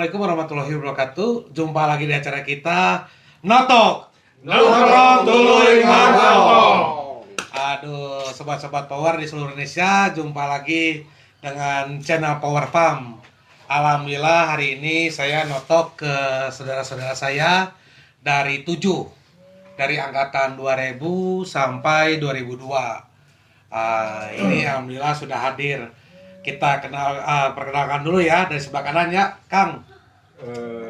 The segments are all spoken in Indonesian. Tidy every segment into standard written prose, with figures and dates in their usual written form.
Assalamualaikum warahmatullahi wabarakatuh. Jumpa lagi di acara kita Notok Nongkrong Tuluy Mangkok. Aduh, sobat-sobat Power di seluruh Indonesia, jumpa lagi dengan channel Power Farm. Alhamdulillah hari ini saya notok ke saudara-saudara saya dari angkatan 2000 sampai 2002. Ini alhamdulillah sudah hadir. Kita perkenalkan dulu ya dari sebelah kanan ya, Kang.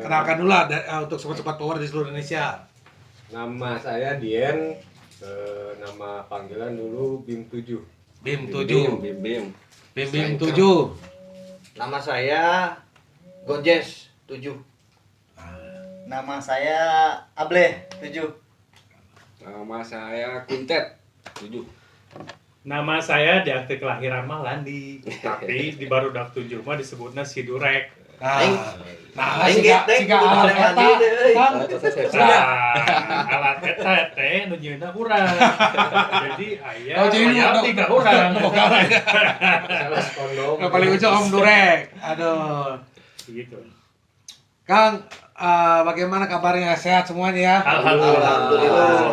Kenalkan dulu lah untuk sobat-sobat Power di seluruh Indonesia. Nama saya Dien, nama panggilan dulu Bim 7. Bim 7. Bim 7. Nama saya Gonjes 7. Nama saya Ableh 7. Nama saya Kuntet 7. Nama saya di akte kelahiran mah Landi, tapi di barudak 7 mah disebutnya si Durek. Siga alat eta, Kang. Alat eta teh nu nyieunna urang. Jadi aya jadi aya 3 urang. Salah kondom. Yang paling ujung Om Durek. Aduh. Gitu. Kang, bagaimana kabarnya? Sehat semuanya ya? Alhamdulillah.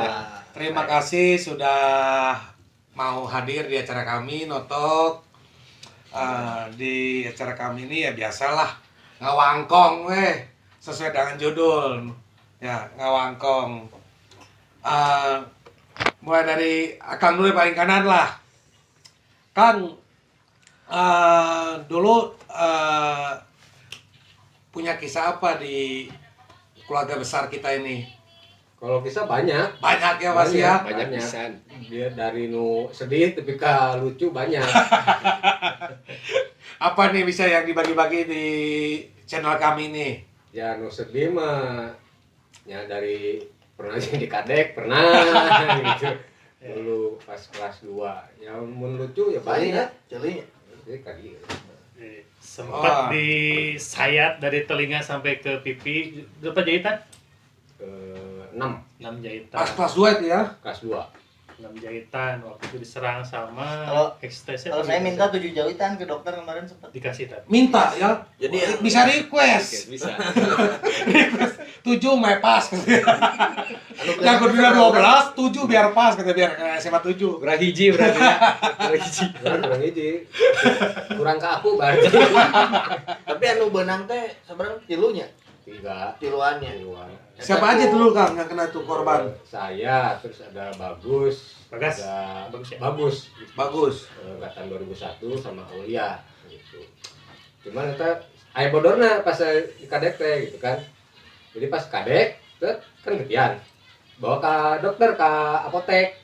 Terima kasih sudah mau hadir di acara kami Notok. Di acara kami ini ya biasalah ngawangkong sesuai dengan judul ya, ngawangkong. Mulai dari Kang dulu paling kanan lah. Kang dulu punya kisah apa di keluarga besar kita ini? Kalau kisah banyak Ya Mas ya. banyak. Dia dari nu sedih tapi ka lucu banyak. Apa nih bisa yang dibagi-bagi di channel kami nih? Ya nu sedih mah ya dari pernah jadi kadek pernah gitu. Dulu pas kelas 2. Yang mun lucu ya banyak. Celi. Jadi kali Sempat disayat dari telinga sampai ke pipi. Berapa jahitan? 6 6 jahitan. Pas kelas 2 itu ya? kelas 2. 6 jahitan waktu itu diserang sama ekstasi. Kalau saya minta 7 jahitan ke dokter kemarin sempat. dikasih tadi. Minta ya? Jadi Bisa request. Bisa. 7 my pas. Yang kedua 12, 7 biar pas kata biar SMA 7. Kurang hiji berarti ya. Kurang hiji. Kurang ke aku berarti. tapi anu beunang teh sebenarnya tilunya. 3 Tiluannya. Siapa aja dulu Kang yang kena tuh korban? Saya, terus ada Bagus, Bagas. ada Bagus ya? Bagus. Angkatan 2001 sama Aulia gitu. Cuman kita aya bodorna pas saya di kadek teh gitu kan. Jadi pas kadek, kan ketian. Bawa ke dokter ke apotek.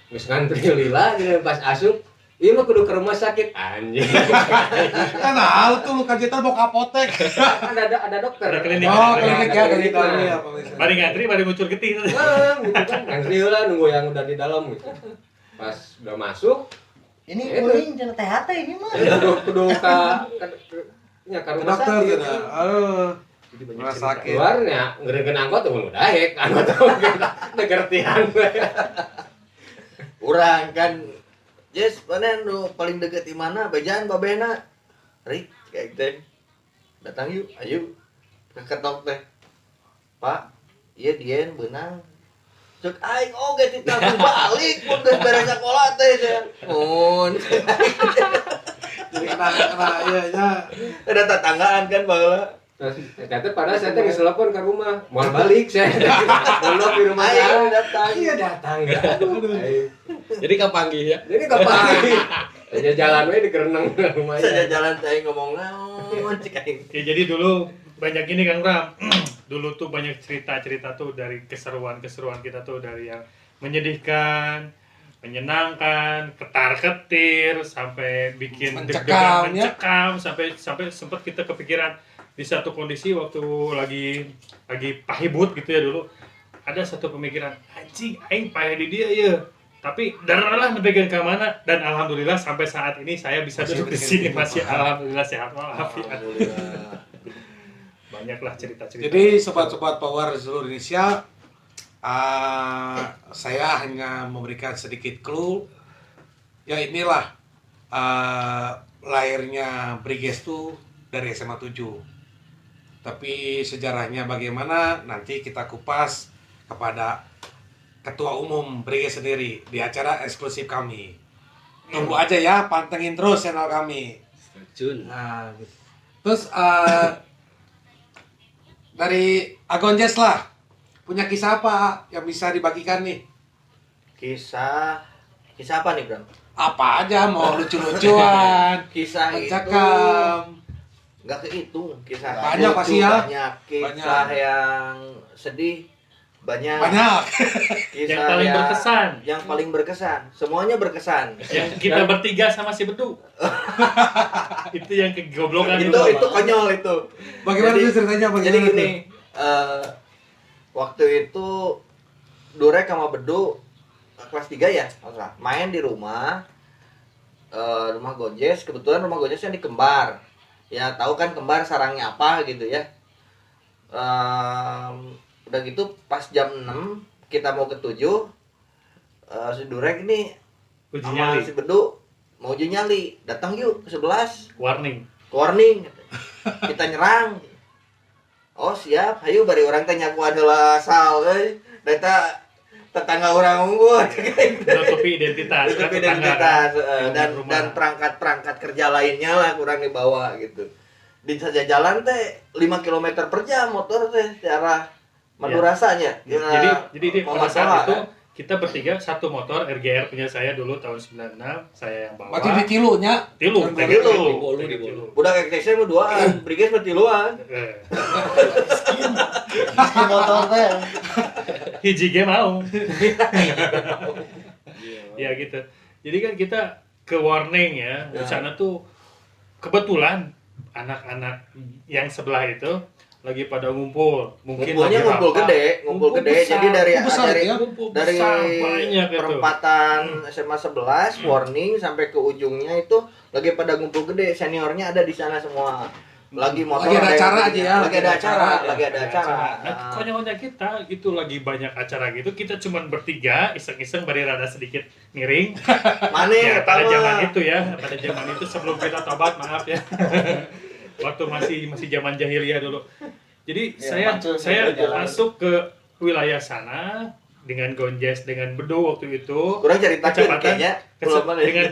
Geus ngantri lila gitu pas asup. Iya mah kudu ke rumah sakit anjing. Kan hal tuh lu kajian mau ke apotek. Kan ada dokter. Ada klinik. Oh, klinik ya klinik Nah. ya. Bari ngantri, bari ngucur getih. Gitu kan ngantri lah nunggu yang udah di dalam gitu. Pas udah masuk, Ini kuring jangan THT ini mah. kudu ka rumah Dokter sakit. gitu. Aduh. Rumah sakit. Keluarnya ngeregeun angkot tuh udah daek angkot negertian. Urang kan Yes, mana nu paling deket di mana? Bejaan babena. Rik, kayak gitu. Datang yuk, ayo. Keketok teh. Pak, iya Dien beunang. Cek aing oge ti tahu balik pun geus beres sakola teh saya. Mun. Jadi kena iya ya. Ada tetanggaan kan baheula. Terus ternyata padahal saya teh geus telepon ke rumah, mau balik saya. Belum di rumah Aing saya. datang. Iya datang. Jadi kapanggih ya? Jadi kapan? Saya jalan we di kereneng rumah Saya ya. jalan teh ngomong naon cek aing. Ya jadi dulu banyak ini Kang Ram. Dulu tuh banyak cerita-cerita tuh dari keseruan-keseruan kita tuh dari yang menyedihkan, menyenangkan, ketar-ketir sampai bikin Mencekam, ya. mencekam sampai sempat kita kepikiran di satu kondisi waktu lagi pahibut gitu ya dulu. Ada satu pemikiran, anjing aing payah di dia ya. Tapi darahlah nebegan ke mana dan alhamdulillah sampai saat ini saya bisa Masih duduk di berikan sini hidup. masih alhamdulillah sehat walafiat. Alhamdulillah. Banyaklah cerita-cerita. Jadi sobat-sobat Power di seluruh Indonesia, saya hanya memberikan sedikit clue. Ya inilah lahirnya Briges itu dari SMA 7. Tapi sejarahnya bagaimana nanti kita kupas kepada Ketua Umum Brigade sendiri di acara eksklusif kami. Tunggu aja ya, pantengin terus channel kami. Jun. Nah, gitu. Terus dari Agonjes lah, punya kisah apa yang bisa dibagikan nih? Kisah apa nih, Bram? Apa aja, mau lucu-lucuan, Kisah itu mencekam. nggak kehitung, kisah Banyak lucu, pasti ya. banyak kisah Banyak. yang sedih, banyak Banyak. kisah Yang paling berkesan. yang paling berkesan, semuanya berkesan. Yang kita bertiga sama si Bedu. Itu yang kegoblokan itu dulu. konyol itu. Bagaimana Jadi- tuh ceritanya? Bagaimana Jadi tuh? gini, waktu itu Durek sama Bedu kelas 3 ya, kalau nggak salah, main di rumah rumah Gonjes. Kebetulan rumah Gonjes yang di Kembar. Ya tahu kan Kembar sarangnya apa gitu ya. Udah gitu pas jam 6 kita mau ke 7, si Durek ini Uji sama nyali. si Bedu mau uji nyali. Datang yuk ke 11. Warning. Warning, kita nyerang. Oh siap, ayo bari orang teh nyaku adalah asal, data tetangga orang unggul, Menutupi identitas. kan, itu tetangga, identitas kan, dan rumah. dan perangkat kerja lainnya lah kurang dibawa gitu. Di saja jalan teh 5 km per jam motor teh secara madu Ya. rasanya. Jadi di mau pada masalah, saat itu kan? kita bertiga satu motor RGR punya saya dulu tahun 96, saya yang bawa. Berarti ditilunya. Tilu, Di tilu. Di bolu. Udah kayak saya mau duaan, briges mah tiluan. Meski motor teh. Hiji ge mau. Ya gitu. Jadi kan kita ke warning ya. Di Ya. sana tuh kebetulan anak-anak yang sebelah itu lagi pada ngumpul. Mungkin Ngumpulnya lagi ngumpul rapat. gede, ngumpul gede. besar. Jadi dari Besar, dari ya? Ngumpul dari besar, banyak gitu. perempatan SMA 11 warning sampai ke ujungnya itu lagi pada ngumpul gede, seniornya ada di sana semua. Lagi motor Lagi ada yang acara gede. aja ya, Lagi ada acara, lagi ada acara. Nah, konyolnya kita itu lagi banyak acara gitu, kita cuman bertiga iseng-iseng bari rada sedikit miring. Mana Ya, pada tahu zaman lah. itu ya, pada zaman itu sebelum kita tobat, maaf ya. Waktu masih zaman jahiliyah dulu. Jadi Ya, saya jalan. masuk ke wilayah sana dengan Gonjes dengan Bedu waktu itu. Kurang cerita Kecepatan kayaknya. Belum mana ya? dengan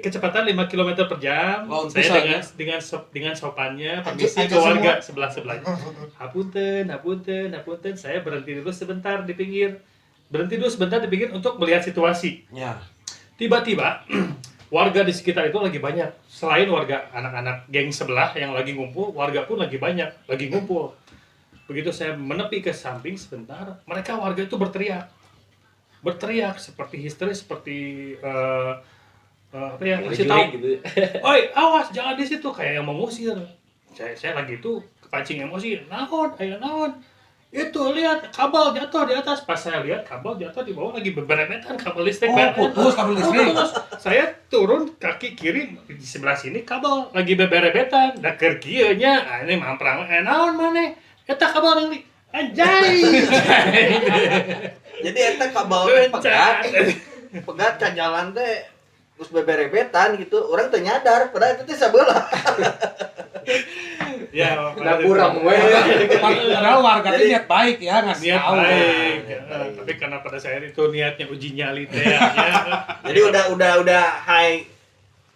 kecepatan 5 km per jam. Wow, Saya besar, dengan sopannya permisi Ajak ke warga semua. sebelah-sebelahnya. Hapunten, saya berhenti dulu sebentar di pinggir. Berhenti dulu sebentar di pinggir untuk melihat situasi. Ya. Tiba-tiba warga di sekitar itu lagi banyak. Selain warga anak-anak geng sebelah yang lagi ngumpul, warga pun lagi banyak, lagi ngumpul. Begitu saya menepi ke samping sebentar, mereka warga itu berteriak. Berteriak seperti histeris, seperti apa ya? Kasih tahu, gitu. "Oi, awas, jangan di situ," kayak yang mengusir. Saya lagi itu kepancing emosi. Naon, ayo naon. Itu lihat kabel jatuh di atas. Pas saya lihat kabel jatuh di bawah lagi beberetan kabel listrik. Oh, putus kabel listrik. Putus. Saya turun kaki kiri di sebelah sini kabel lagi beberetan. Da keur kieu nya, ini mamprang naon maneh? Eta kabel yang di anjay. Jadi eta kabel teh pegat ka jalan teh terus beberebetan gitu. Orang teh nyadar padahal itu teh sabelah. Ya, Dapurang we. Padahal warga Jadi- niat baik ya, ngasih niat tahu. baik. Niat Ya, baik. tapi karena pada saat itu niatnya uji nyali teh ya. Jadi udah high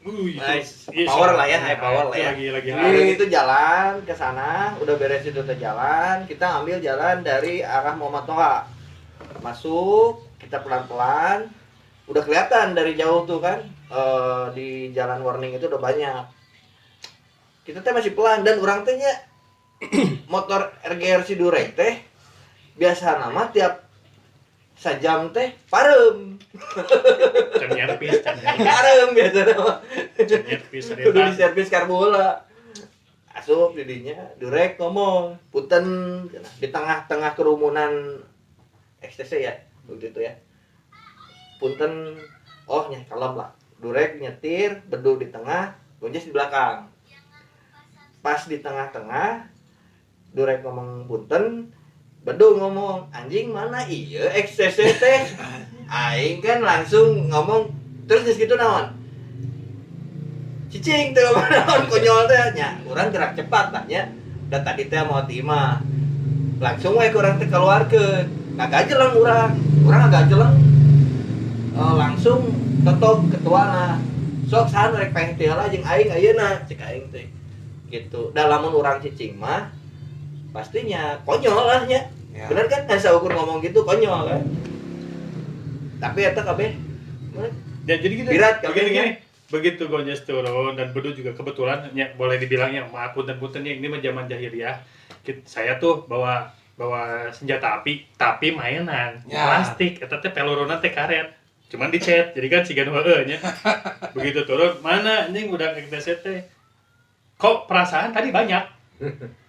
Itu, Nice. iya, Power lah ya, iya, high power lah itu ya. Lagi Jadi itu jalan ke sana, udah beres itu teh jalan, kita ambil jalan dari arah Muhammad Toha. Masuk, kita pelan-pelan. Udah kelihatan dari jauh tuh kan, di jalan warning itu udah banyak. Kita teh masih pelan dan orang teh nya motor RGR si Durek teh biasa nama tiap sajam teh parem. can nyerpis, Parem biasa nama. Kudu Kudu di servis karbola. Asup didinya, Durek ngomong, punten di tengah-tengah kerumunan XTC ya, begitu ya. Punten, oh nya kalem lah. Durek nyetir, Bedu di tengah, Gonjes di belakang. Pas di tengah-tengah, Durek ngomong punten, Bedu ngomong, anjing mana iya XTC teh. Aing kan langsung ngomong, terus di situ naon? Cicing tuh naon konyol teh nya urang gerak cepat lah nya dan tadi teh mau timah langsung we kurang teh keluarkeun agak jelang urang agak jelang langsung totok ketuana sok sahan rek pengen teh lah jeung aing ayeuna cek aing teh gitu da lamun urang cicing mah pastinya konyol lah nya Ya. bener kan asa ukur ngomong gitu konyol kan tapi eta kabeh Ya, jadi gitu. Birat, Begini. Begitu Gonjes turun dan Bedu juga kebetulan ya, boleh dibilangnya maaf punten-punten ya, ini mah zaman jahiliyah. Saya tuh bawa senjata api tapi mainan Ya. plastik eta teh peluruna teh karet. Cuman dicet. Jadi kan sigan heueuh nya. Begitu turun, mana anjing udah ke teh. Kok perasaan tadi banyak?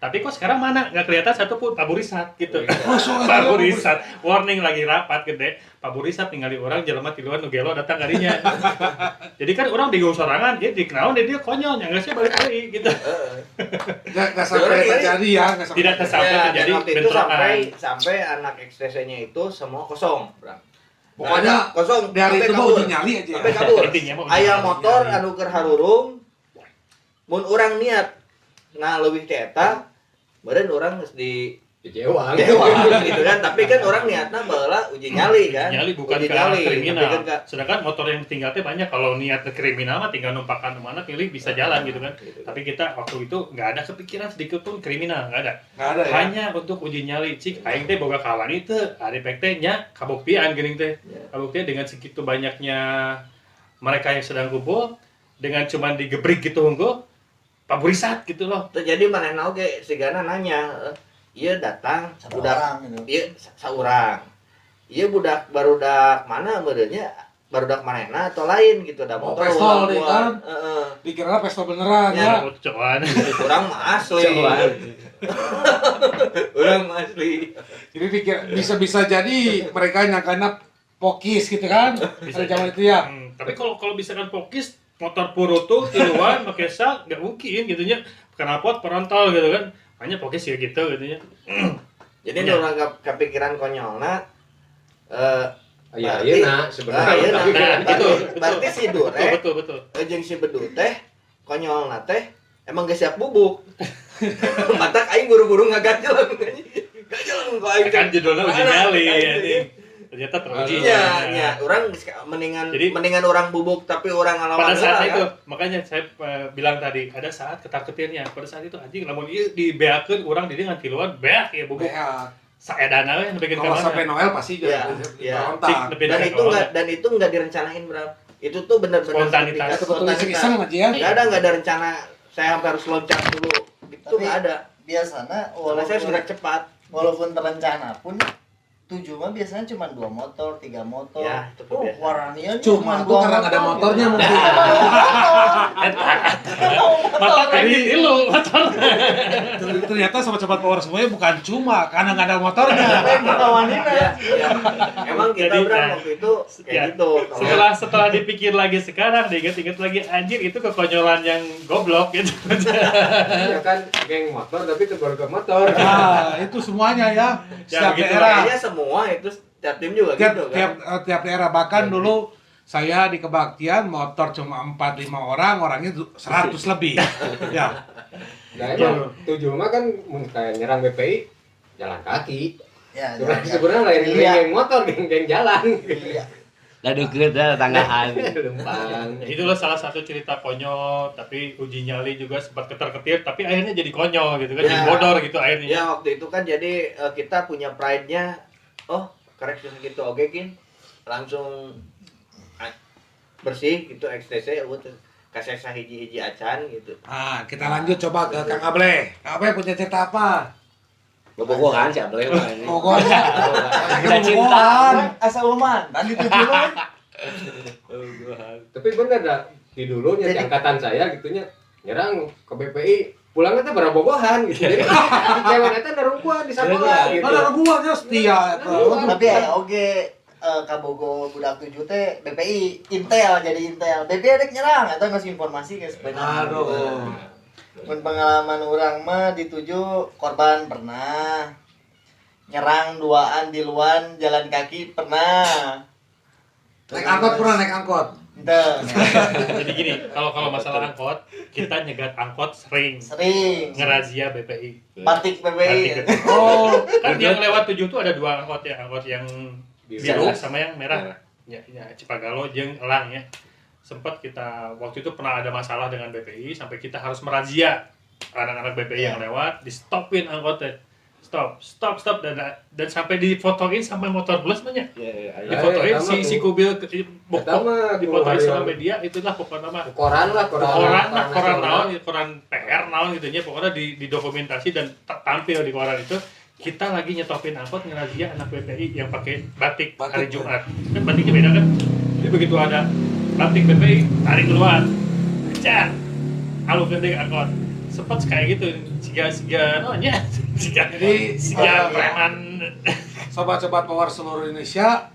Tapi kok sekarang mana? Nggak kelihatan satu pun Pak Burisat gitu. Pak Burisat, warning lagi rapat gede. Pak Burisat ningali orang jelema tiluan nu gelo datang karinya. Jadi kan orang bingung sorangan, dia dikenaun dia konyol, nya sih balik deui gitu. Nggak sampai terjadi ya, nggak sampai Tidak tersampai dan terjadi waktu itu bentrokan. sampai anak XTC-nya itu semua kosong, Bang. Pokoknya kosong di hari sampai itu mah kabur. uji nyali aja. Sampai kabur. Intinya mah uji Aya nyali. motor anu keur harurung mun urang niat leuwih teh eta meureun urang geus di Jewang. gitu kan tapi kan orang niatna baheula uji nyali kan Nyali bukan uji ke arah nyali, kriminal. tapi kan ka- Sedangkan motor yang tinggal teh banyak kalau niat ke kriminal mah tinggal numpakan kemana pilih bisa jalan gitu kan. Gitu. Tapi kita waktu itu nggak ada kepikiran sedikit pun kriminal, nggak ada. Nggak ada ya. Hanya untuk uji nyali cik aing teh boga kawan itu ari pek teh nya kabuktian geuning teh. Ya. Kabuktian dengan segitu banyaknya mereka yang sedang kumpul dengan cuman digebrik gitu unggul Pak Burisat gitu loh. terjadi manehna oge sigana nanya ieu datang budak Orang gitu. ieu saurang ieu barudak mana meureunnya barudak manehna atau lain gitu da Oh, motor pistol ulang deh, buat. kan? Heeh. Dikira pesta beneran Ya. ya. Cocokan. Urang mah asli urang mah asli Jadi bisa jadi mereka nyangkana pokis gitu kan. Pada zaman itu ya. Tapi kalau misalkan pokis motor purutu tiluan pakai sak nggak mungkin gitu nya knalpot frontal gitu kan hanya pokis ya gitu nya. jadi Ya. urang kepikiran konyolna Ya, iya sebenarnya. iya, Tapi Nah, kan itu berarti si Dure betul. jeung si Bedu teh konyolna teh emang geus siap bubuk. Matak aing buru-buru ngagajeleng. Gajeleng kok aing. Kan judulnya uji Mana, nyali aing ya teh. nih. Ternyata teruji. Iya, iya, orang Jadi- mendingan orang bubuk tapi orang ngalawan Pada saat heula, itu, kan? makanya saya bilang tadi, ada saat ketar-ketirnya. Pada saat itu anjing lamun ieu dibeakeun urang di dengan tiluan beak ya bubuk. Ya. Saedana we bikin Kalau sampai kamana. Noel pasti Iya, iya. berontak. Dan itu enggak direncanain, Bro. Itu tuh benar-benar Spontanitas. Betul iseng-iseng aja ya. Enggak ada rencana saya sampai harus loncat dulu. Itu Tapi- enggak ada. Biasanya Karena saya sudah cepat. walaupun terencana pun 7 mah biasanya cuma 2 motor, 3 motor. Ya, itu Oh, kebiasaan. warnanya Cuma tuh karena nggak ada motornya mungkin. Mata tadi tilu motor. Ternyata sobat-sobat power semuanya bukan cuma karena nggak ada motornya. Iya, iya. Emang kita Jadi, Bro nah, waktu itu ya, kayak gitu. Kalau- Setelah dipikir lagi sekarang, diinget-inget lagi anjir itu kekonyolan yang goblok gitu. ya kan geng motor tapi keluarga motor. Nah, itu semuanya ya. Setiap begitu daerah, kayaknya semua itu tiap tim juga tiap, gitu tiap, kan. tiap daerah bahkan dulu saya di kebaktian motor cuma 4-5 orang, orangnya 100 lebih. Ya. Nah emang tujuh mah kan mun kayak nyerang BPI jalan kaki. Ya, Sebenarnya lain Iya. geng motor, geng jalan. Iya. Lah deket dah tanggahan. Lempang. Itulah salah satu cerita konyol, tapi uji nyali juga sempat ketar-ketir, tapi akhirnya jadi konyol gitu kan, Ya. jadi bodor gitu akhirnya. Ya waktu itu kan jadi kita punya pride-nya. Oh, correct gitu oke kin. Langsung bersih gitu XTC kasih hiji-hiji acan gitu. Nah, kita lanjut coba ke Kang Ableh. Kang Ableh punya cerita apa? Bobogohan sih boleh ini. Pokoknya. Kita cinta. Asal uman, tadi 7 mah. Tapi bener dah di dulunya di Jadi- angkatan saya gitunya nyerang ke BPI pulangnya teh barabogohan gitu. Jadi cewek eta narungkuan di sekolah gitu. Ada hubungannya setia. Tapi ya oke Kabogo budak 7 teh BPI Intel jadi Intel. BPI ada nyerang atau ngasih informasi ke sebenarnya. Aduh. Mun pengalaman orang mah di 7 korban pernah. Nyerang duaan di luar jalan kaki pernah. Naik angkot pernah naik angkot. Ente. Jadi gini, kalau masalah angkot, kita nyegat angkot sering ngerazia BPI. Batik PPI. Batik BPI. Oh, Kan yang lewat 7 tuh ada 2 angkot ya, angkot yang biru Biru. sama yang merah. Ya, Cipagalo jeung Elang ya. Sempat kita waktu itu pernah ada masalah dengan BPI sampai kita harus merazia anak-anak BPI yang lewat, di stopin angkotnya. Stop dan sampai difotoin sampai motor bus banyak. Difotoin si kubil difotoin sama media, itulah pokoknya mah koran koran PR naon gitu nya, pokoknya didokumentasi dan tampil di koran itu. Kita lagi nyetopin angkot ngerazia anak BPI yang pakai batik hari Jumat. Kan batiknya beda kan? Jadi begitu ada batik BPI, tarik keluar. Kejar. Halo gede angkot. Sempat kayak gitu, siga nonya. Jadi preman. sobat-sobat Power seluruh Indonesia,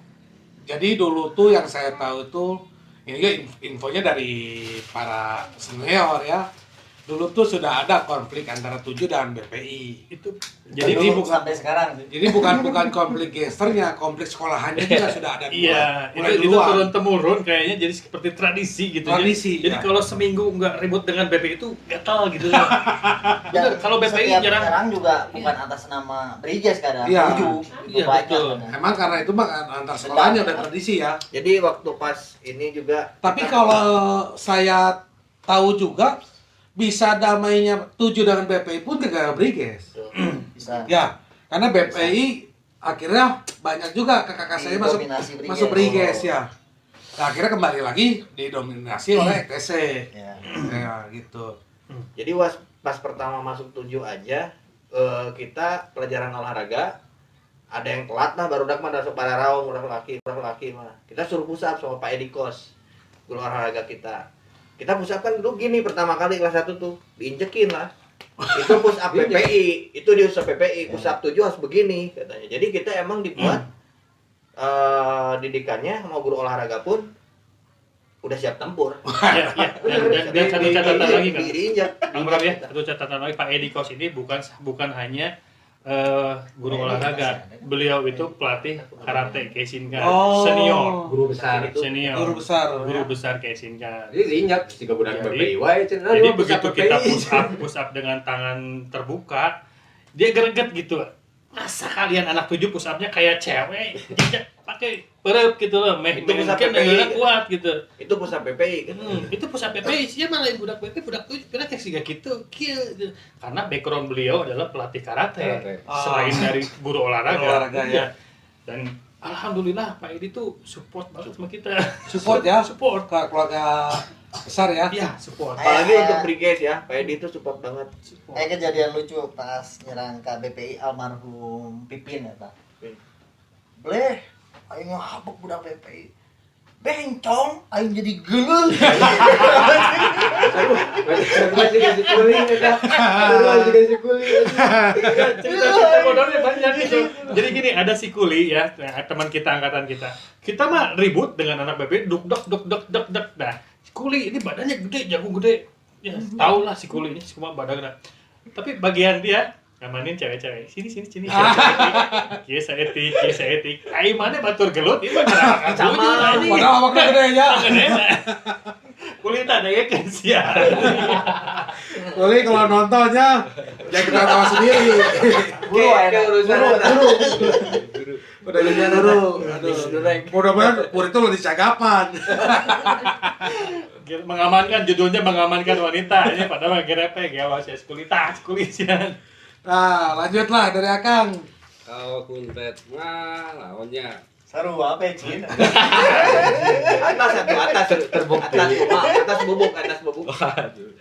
jadi dulu tuh yang saya tahu tuh ini infonya dari para senior ya. Dulu tuh sudah ada konflik antara 7 dan BPI. Itu Jadi Jadi bukan sampai sekarang sih. jadi bukan konflik gangsternya, konflik sekolahannya juga sudah ada iya, mulai itu duluan. turun temurun kayaknya jadi seperti tradisi gitu. Tradisi, Jadi ya. kalau seminggu nggak ribut dengan BPI itu gatal gitu. Bener, kalau BPI setiap jarang. nyerang juga bukan atas nama Brijes kadang. Iya. Iya, Banyak betul. kadang. Emang karena itu mah antar sekolahnya udah tradisi ya. Jadi waktu pas ini juga Tapi kalau saya tahu juga bisa damainya 7 dengan BPI pun gara-gara Briges. Bisa. Ya, karena BPI akhirnya banyak juga kakak saya Didominasi Briges. masuk Briges ya. Nah, akhirnya kembali lagi didominasi oleh ETC. Ya. Ya, gitu. Jadi pas pertama masuk 7 aja kita pelajaran olahraga ada yang telat mah baru dak mah masuk pada raung udah laki mah. Kita suruh push up sama Pak Edi Kos, guru olahraga kita. Kita push up kan dulu gini pertama kali kelas 1 tuh diinjekin lah. Itu push up PPI, itu di usaha PPI, push up 7 harus begini katanya. Jadi kita emang dibuat didikannya sama guru olahraga pun udah siap tempur. Ya, dan satu catatan lagi kan. Diinjak. Bang Bram ya, satu catatan lagi, Pak Edi Kos ini bukan hanya guru olahraga. Beliau itu pelatih karate Keishinkan senior. Guru besar itu. Senior. Guru besar Keishinkan. Jadi diinjak 3 bulan Jadi- BPI wae cenah. Jadi begitu kita push up dengan tangan terbuka, dia greget gitu. Masa kalian anak 7 push up-nya kayak cewek? Pakai perep gitu loh, Itu push up mungkin PPI. enggak kuat gitu. Itu push up PPI kan. Itu push up PPI, sih malah budak PPI, budak 7 pernah kayak siga gitu. Karena background beliau adalah pelatih karate. Selain dari guru olahraga. ya. Dan alhamdulillah Pak Edi tuh support banget sama kita. Support ya. Support. Ke keluarga besar ya. Iya, support. Apalagi untuk Briges ya, Pak Edi itu support banget. Kayak kejadian lucu pas nyerang ke BPI almarhum Pipin ya Pak. Boleh, aing ngabuk budak BPI. Bencong, aing jadi geuleuh. Masih kasih kuling eta. Masih kasih kuling. Cerita bodohnya banyak gitu. Jadi gini, ada si Kuli ya, teman kita, angkatan kita. Kita mah ribut dengan anak BPI, duk. Nah, si Kuli ini badannya gede, jago gede. Ya, tau lah si Kuli ini semua badan gede. Tapi bagian dia ngamanin cewek-cewek. Sini. Kieu saeutik. Ai mana batur gelut, ieu mah ngarakan sama. Padahal awaknya gede ya. Kuli tak ada ya kan sia. Kuli kalau nontonnya jangan kita tawa sendiri. Guru Kayak urusan Udah jadi guru. Aduh. Mudah-mudahan Pur itu lebih cagapan. Mengamankan, judulnya mengamankan wanita. Ini padahal gerepek ya, wasya sekulisian. Nah, lanjutlah dari Akang. Kalau kuntet mah lawannya Seru apa ya, Cin? atas terbukti. Atas bubuk. waduh.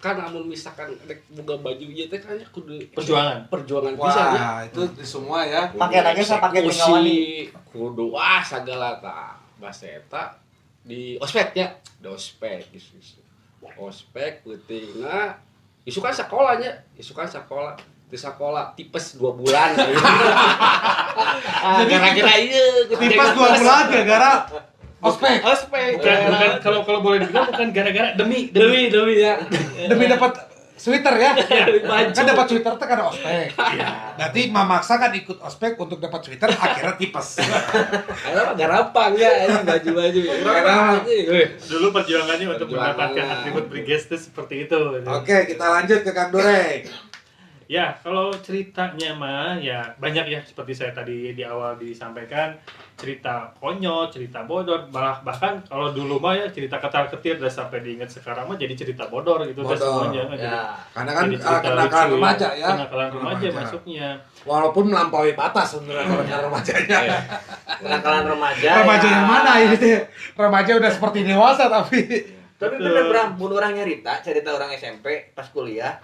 Kan amun misalkan rek boga baju ieu teh kan kudu Perjuangan. bisa nya. Wah, itu di semua ya. Pakai aja saya pakai Eksekusi, pengawani. kudu sagala tah bahasa eta di ospek nya, di ospek isu. Ospek peutingna isu kan sekolahnya, di sekolah tipes 2 bulan. Gara-gara ieu Tipes 2 bulan gara-gara ospek. Ospek. Bukan kalau boleh dibilang bukan gara-gara demi Demi ya. Demi dapat Twitter ya. Baju. Kan dapat Twitter tuh kan ada ospek. Berarti memaksa kan ikut ospek untuk dapat Twitter akhirnya tipes. Karena mah gampang ya ini baju-baju. Karena- Dulu perjuangannya untuk Perjuangan. mendapatkan atribut Briges itu seperti itu. Oke, kita lanjut ke Kang Durek. Ya, kalau ceritanya mah ya banyak ya seperti saya tadi di awal disampaikan, cerita konyol, cerita bodor, bahkan kalau dulu mah ya cerita ketar-ketir dan sampai diingat sekarang mah jadi cerita bodor gitu teh Bodor. semuanya. Jadi- Ya. Karena kan jadi cerita kenakalan lucu, remaja ya. Kenakalan remaja Remaja. masuknya. Walaupun melampaui batas sebenarnya kalau cara remajanya. Ya. Kenakalan remaja. Remaja ya. yang mana ini teh? Remaja udah seperti dewasa tapi Tapi bener Bram, mun orang nyerita cerita orang SMP pas kuliah,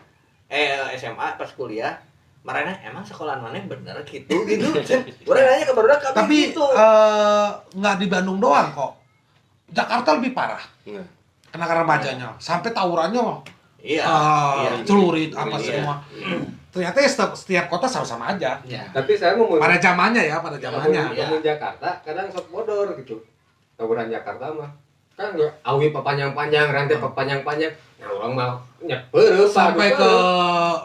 SMA pas kuliah, marana emang sekolahan mana bener gitu. Orang nanya ke barudak tapi gitu. nggak di Bandung doang kok. Jakarta lebih parah. Nah, Kenakalan remajanya sampai tawurannya Iya. Iya. celurit apa Iya. semua. Ternyata ya setiap kota sama-sama aja. Iya. Tapi saya mau Pada zamannya ya, pada zamannya. Iya. ngomong Jakarta kadang sok bodor gitu. Tawuran Jakarta mah kan nggak awi pepanjang-panjang, rantai pepanjang-panjang. Nah orang mah nyeper Sampai ke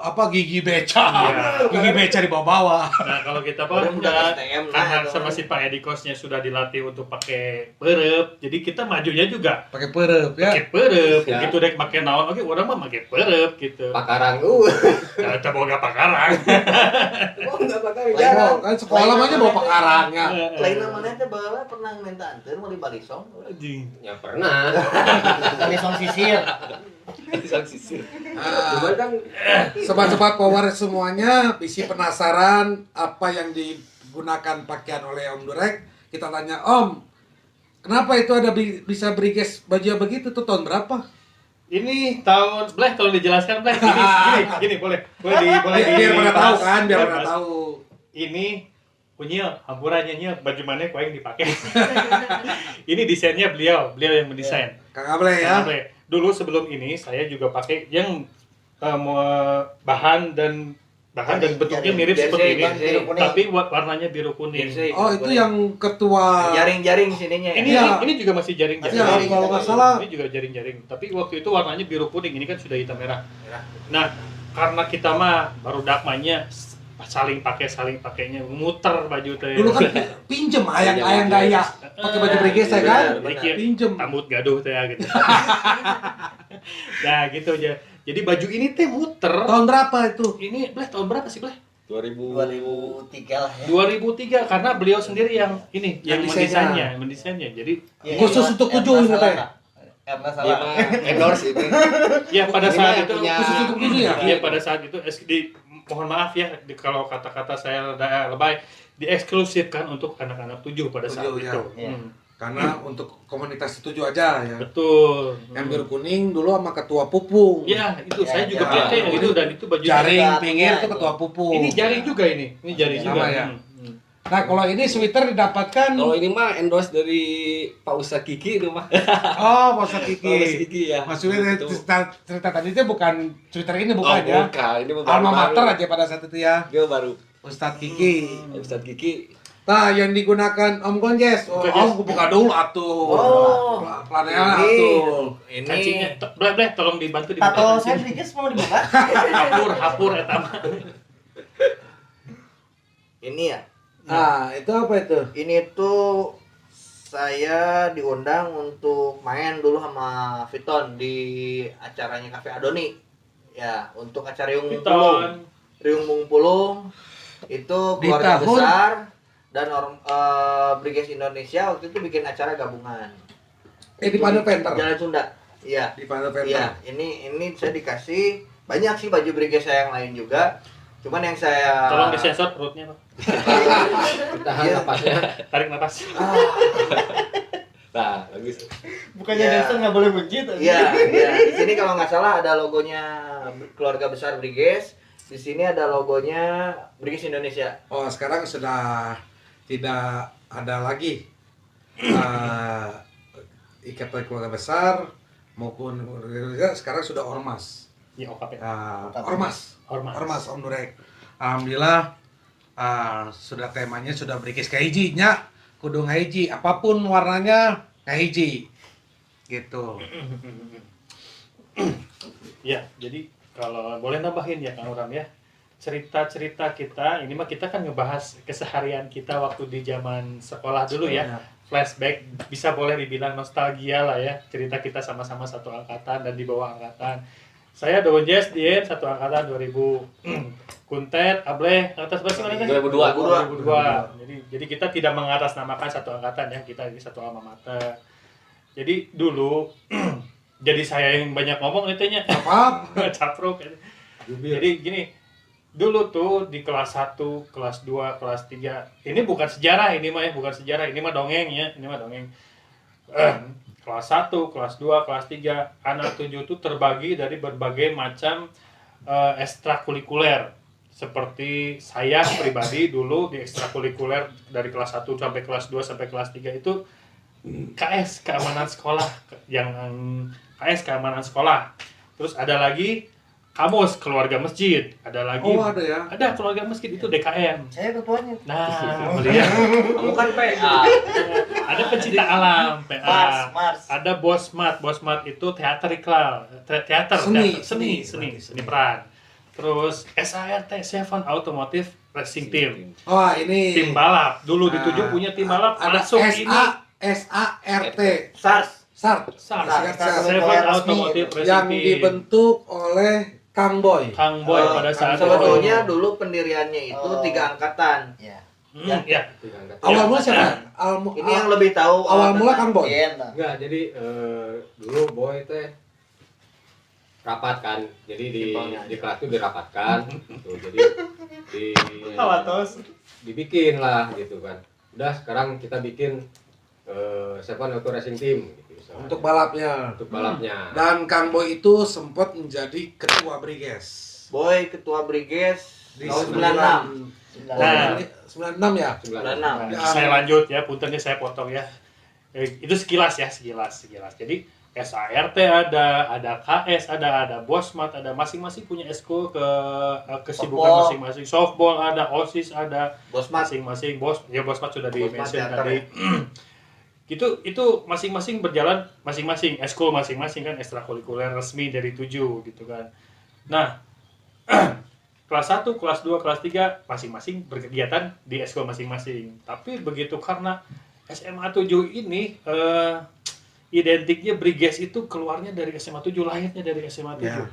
apa gigi beca. Iya. Gigi beca dibawa-bawa. Nah, kalau kita pun Udah udah STM lah karena itu. sama si Pak Edikosnya sudah dilatih untuk pakai perep, jadi kita majunya juga Pakai perep ya. pakai perep, Ya. gitu dek pakai naon, oke orang mah pakai perep gitu. pakarang Nah, kita boga pakarang. oh enggak pakarang Lain jarang. Oh, kan sekolah mah aja bawa pakarangnya. Lain namanya teh baheula pernah minta anteun mau di Balisong. Anjing. Ya pernah. Kali song sisir. Cuman kan Sobat-sobat power semuanya, isi penasaran apa yang digunakan pakaian oleh Om Durek? Kita tanya, Om, kenapa itu ada bisa briges baju begitu tuh tahun berapa? Ini tahun, tolong dijelaskan, gini, boleh Biar pada tahu kan, biar pada dibahas. tahu. Ini Unyil, hampurannya Nyil, baju mana kau yang dipakai? Ini desainnya beliau yang mendesain. Kang Ableh ya. Nah, dulu sebelum ini saya juga pakai yang bahan dan bentuknya mirip Jersey, seperti ini, jersey, kuning. tapi warnanya biru kuning. Jersey. Oh, itu yang ketua jaring-jaring sininya. Ini Iya. ini juga masih jaring-jaring. Iya, kalau nggak salah. Ini juga jaring-jaring. Tapi waktu itu warnanya biru kuning. Ini kan sudah hitam merah. Merah. Nah, karena kita mah baru dakmanya saling pakainya muter baju teh. dulu kan pinjem ayang-ayang gaya pakai baju briges ya kan? Benar. Baik ya, Pinjem. rambut gaduh teh gitu. Nah, gitu aja. Jadi baju ini teh muter. Tahun berapa itu? Ini tahun berapa sih, 2000 2003 lah ya. 2003 karena beliau sendiri yang ini yang Yang mendesainnya. Jadi Ya, Khusus untuk tujuh ini teh. Karena dia salah. mah endorse ini. ya pada Ini saat mah itu punya khusus untuk tujuh ya? Iya, pada saat itu mohon maaf ya kalau kata-kata saya rada lebay, dieksklusifkan untuk anak-anak 7 pada saat Tujuh, ya. itu. Iya. Karena untuk komunitas itu aja ya. Betul. Yang biru kuning dulu sama ketua pupung. Ya, itu Ya, saya juga ya. pakai yang itu dan itu baju Jaring Juga pinggir punya itu ketua itu. pupung. Ini jaring juga ini. Ini jaring Sama juga. ya? Hmm. Nah, kalau ini sweater didapatkan Kalau ini mah endorse dari Pak Ustadz Kiki itu mah. oh, Mas Pak Ustadz Kiki. Kiki ya. Maksudnya Itu. cerita tadi itu bukan sweater ini bukan Oh, ya. bukan. Ini mah Alma baru-baru. mater aja pada saat itu ya. Dia baru. Ustadz Kiki. Ustadz Kiki. Nah, yang digunakan Om Gonjes. Oh, Gonjes. Om buka dulu atuh. Oh. Planel Ini. atuh. Kancingnya, Ini bleh, tolong dibantu Tato dibuka. saya briges mau dibuka. Hapur etam. ini ya. Nah, itu apa itu? Ini tuh saya diundang untuk main dulu sama Viton di acaranya Cafe Adoni. Ya, untuk acara Riung Mungpulung. Piton. Riung Mungpulung itu Di keluarga tahun? besar dan Briges Indonesia waktu itu bikin acara gabungan. Di Panel Penter. Jalan Sunda. Iya. Di Panel Penter. Iya, ini saya dikasih banyak sih baju Briges saya yang lain juga. Cuman yang saya Tolong disensor perutnya, Pak. tahan Iya. napasnya. Tarik napas. Nah, bagus. Bukannya Iya. dancer nggak boleh begitu. Iya, iya. Di sini kalau nggak salah ada logonya keluarga besar Briges. Di sini ada logonya Briges Indonesia. Oh, sekarang sudah tidak ada lagi ikatan keluarga besar maupun sekarang sudah ormas. Ya, OKP. Ormas. Ormas Om Durek. Alhamdulillah sudah temanya sudah Briges kahiji nya kudu ngahiji apapun warnanya kahiji gitu. Ya, jadi kalau boleh nambahin ya Kang Uram ya, cerita-cerita kita ini mah kita kan ngebahas keseharian kita waktu di zaman sekolah dulu ya, flashback, bisa boleh dibilang nostalgia lah ya, cerita kita sama-sama satu angkatan dan di bawah angkatan. Saya Donjes Dien satu angkatan 2000, Kuntet Ableh atas berapa mana teh? 2002. Jadi kita tidak mengatasnamakan satu angkatan ya, kita di satu alma mater. Jadi dulu jadi saya yang banyak ngomong itunya. Apa? Capruk. Jadi gini, dulu tuh di kelas 1, kelas 2, kelas 3. Ini bukan sejarah, ini mah ya, bukan sejarah, ini mah dongeng ya, ini mah dongeng. Kelas 1, kelas 2, kelas 3, anak 7 itu terbagi dari berbagai macam ekstrakurikuler. Seperti saya pribadi dulu di ekstrakurikuler dari kelas 1 sampai kelas 2 sampai kelas 3 itu KS keamanan sekolah, yang KS keamanan sekolah. Terus ada lagi kamus keluarga masjid, ada lagi ada ya. ada keluarga masjid itu DKM. Saya ketuanya. Nah, lihat. Kamu kan PA. Ada pencinta alam, PA. Mars. Ada Bosmat. Bosmat itu teatrikal, teater, seni peran. Terus SART, Seven Automotive Racing Team. Oh, ini Tim balap. Dulu di Ah, 7 punya tim balap, ada masuk ini. SART. SARS. SART SARS, SARS. Seven Resmi. Automotive Racing yang Team. dibentuk oleh Kang Boy. Kang Boy pada saat sebetulnya dulu pendiriannya itu 3 angkatan. Ya. ya. Awal mula siapa? Ini yang lebih tahu awal mula Kang Boy. Iya. Enggak, jadi dulu boy teh rapat kan. Jadi di kelas itu dirapatkan gitu. Jadi dibikin lah gitu kan. Udah sekarang kita bikin Seven Auto Racing Team gitu, Untuk balapnya. untuk balapnya. Dan Kang Boy itu sempat menjadi ketua Briges. Boy ketua Briges Di tahun 96. Nah. 96 ya? 96. Ya. Saya lanjut ya, puntennya saya potong ya. Itu sekilas ya, sekilas. Jadi SART ada KS, ada Bosmat, ada masing-masing punya eskul kesibukan Softball. masing-masing. Softball ada, OSIS ada, Bosmat. masing-masing Bosmat sudah di Bosmat mention teater tadi. Itu masing-masing berjalan masing-masing, eskul masing-masing kan, ekstrakurikuler resmi dari 7 gitu kan. Nah, kelas 1, kelas 2, kelas 3 masing-masing berkegiatan di eskul masing-masing. Tapi begitu karena SMA 7 ini identiknya Briges itu keluarnya dari SMA 7, lahirnya dari SMA 7. Ya.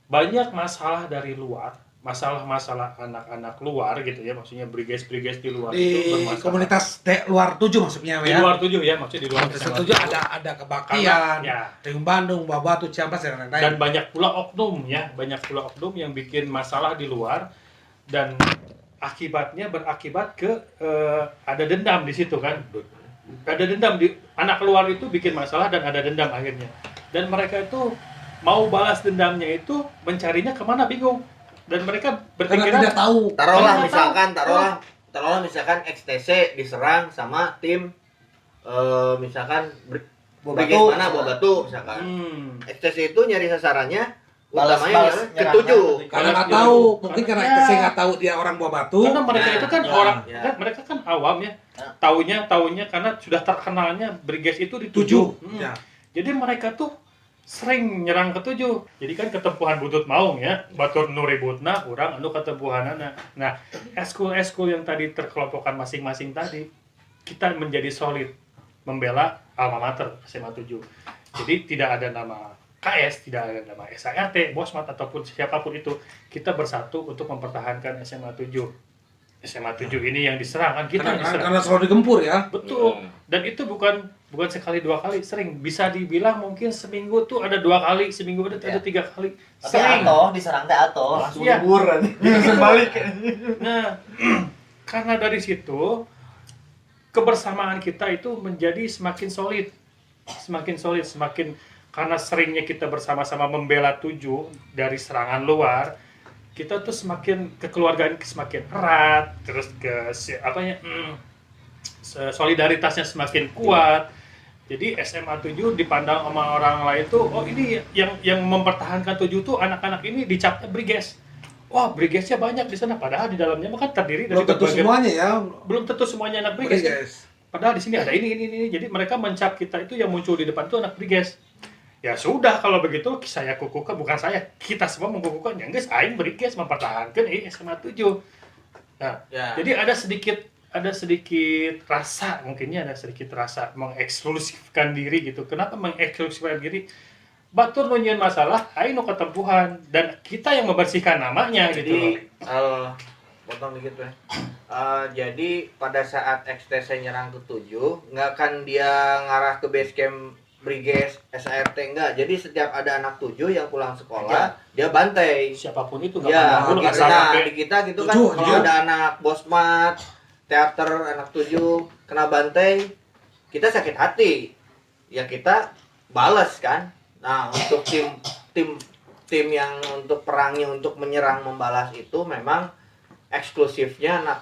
Banyak masalah dari luar, masalah-masalah anak-anak luar gitu ya, maksudnya Briges di luar itu Di bermasalah. komunitas luar 7 maksudnya Di ya. luar 7 ya, maksudnya di luar Komunitas SMA 7 ada kebaktian, Karena, ya. Riung Bandung, Babatu, Ciamplas dan lain-lain. Dan banyak pula oknum ya, banyak pula oknum yang bikin masalah di luar dan akibatnya berakibat ke ada dendam di situ kan. Ada dendam di anak luar itu bikin masalah dan ada dendam akhirnya. Dan mereka itu mau balas dendamnya itu mencarinya kemana bingung. Dan mereka Karena berpikiran tidak tahu. Taruhlah Karena misalkan, tahu. taruhlah misalkan XTC diserang sama tim misalkan Briges Batu. mana Batu misalkan. XTC itu nyari sasarannya utamanya Balas yang ketujuh. Karena nggak tahu, mungkin karena Ya. saya nggak tahu dia orang Buah Batu. karena mereka Nah, itu kan ya, orang ya. kan mereka kan awam ya. Ya. Taunya karena sudah terkenalnya Briges itu di 7. 7. Ya. Jadi mereka tuh sering nyerang ke 7. Jadi kan ketempuhan butut maung ya. Batur nu ributna, urang anu ketempuhanana. Nah, eskul-eskul yang tadi terkelompokkan masing-masing tadi, kita menjadi solid membela alma mater SMA 7. Jadi tidak ada nama KS, tidak ada nama SART, Bosmat ataupun siapapun itu. Kita bersatu untuk mempertahankan SMA 7. SMA 7 ini yang diserang kan kita yang diserang. Karena selalu digempur ya. Betul. Dan itu bukan sekali 2 kali, sering. Bisa dibilang mungkin seminggu tuh ada 2 kali, seminggu ada Ya. 3 kali. Tapi Sering. Ato diserang teh Ato langsung Iya. liburan. Balik. Nah, karena dari situ kebersamaan kita itu menjadi semakin solid. Semakin karena seringnya kita bersama-sama membela 7 dari serangan luar, kita tuh semakin kekeluargaan semakin erat, terus solidaritasnya semakin kuat. Jadi SMA 7 dipandang sama orang lain tuh, oh ini yang mempertahankan 7 tuh anak-anak ini dicapnya Briges. Wah, Brigesnya banyak di sana, padahal di dalamnya kan terdiri dari Belum tentu berbagai- semuanya ya. belum tentu semuanya anak Briges. Briges. Padahal di sini ada ini. Jadi mereka mencap kita itu yang muncul di depan itu anak Briges. Ya sudah kalau begitu saya kukuhkan, bukan saya, kita semua mengkukuhkan. Ya geus aing briges mempertahankan SMA 7. Nah, Ya. jadi ada sedikit rasa, mungkinnya ada sedikit rasa mengeksklusifkan diri gitu. Kenapa mengeksklusifkan diri? Batur nu nyieun masalah, aing nu ketempuhan dan kita yang membersihkan namanya gitu loh. Jadi potong dikit ya. Jadi pada saat XTC nyerang ke 7, nggak akan dia ngarah ke base camp Briges SART, enggak. Jadi setiap ada anak 7 yang pulang sekolah, dia bantai. Siapapun itu nggak Ya, pandang bulu, gitu. asal Nah, pakai di kita gitu kan, 7, kalau iya. ada anak bosmat, teater, anak 7 kena bantai, kita sakit hati. Ya kita balas kan. Nah, untuk tim yang untuk perangnya untuk menyerang membalas itu memang eksklusifnya anak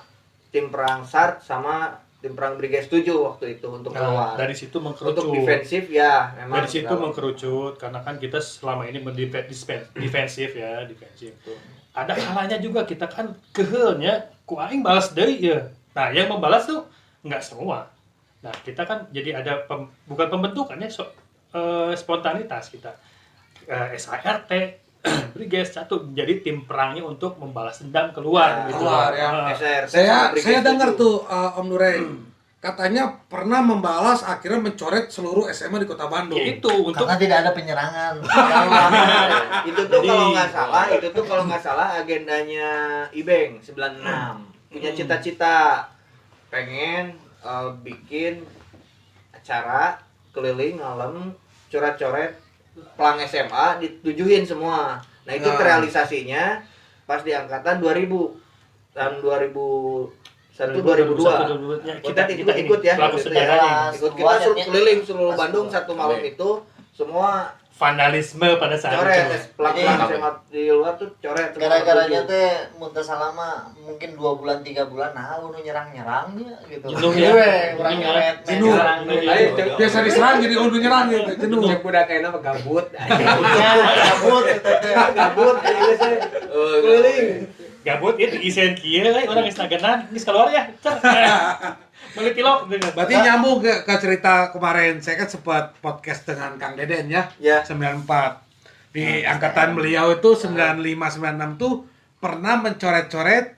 tim perang SART sama tim perang Briges 7 waktu itu untuk Nah, keluar. dari situ Untuk mengkerucut. defensif ya memang. Dari situ kalau- mengkerucut karena kan kita selama ini defensif ya, defensif. Ada kalanya juga kita kan keheulnya ku aing balas deui ya. Nah, yang membalas tuh nggak semua. Nah, kita kan jadi ada bukan pembentukannya spontanitas kita. SART Briges 1 menjadi tim perangnya untuk membalas dendam keluar gitu. keluar, ya. Nah, SART sama Saya Briges dengar 7. tuh Om Nureng katanya pernah membalas akhirnya mencoret seluruh SMA di Kota Bandung. itu untuk Karena tidak ada penyerangan. Itu tuh Jadi- kalau nggak salah agendanya Ibeng 96 punya cita-cita pengen bikin acara keliling ngalem coret-coret pelang SMA ditujuin semua. Nah itu Nah. terrealisasinya pas di angkatan 2000 tahun 2001 2002 ya, kita ikut ya pelaku gitu sejarahnya. ikut kita suruh keliling seluruh Bandung satu malam itu semua Vandalisme pada saat coret itu. pelang-pelang SMA di luar tuh coret semua Gara-garanya tujuh. teh muntah selama mungkin 2 bulan 3 bulan nah udah nyerang-nyerangnya gitu. Jenuh ya. Iya, kurang Jenuh ya. nyoret. Jenuh. Ayo, Biasa diserang jadi udah nyerang gitu, jenuh. cek budak kayaknya mah gabut. Ya, cabut itu teh. Gabut ini sih keliling Gabut itu isen kieu orang geus nagenan, geus keluar ya. Cer. Meuli pilok gitu. Berarti nyambung ke cerita kemarin, saya kan sempat podcast dengan Kang Deden ya, ya 94. Di angkatan beliau itu 95-96 tuh pernah mencoret-coret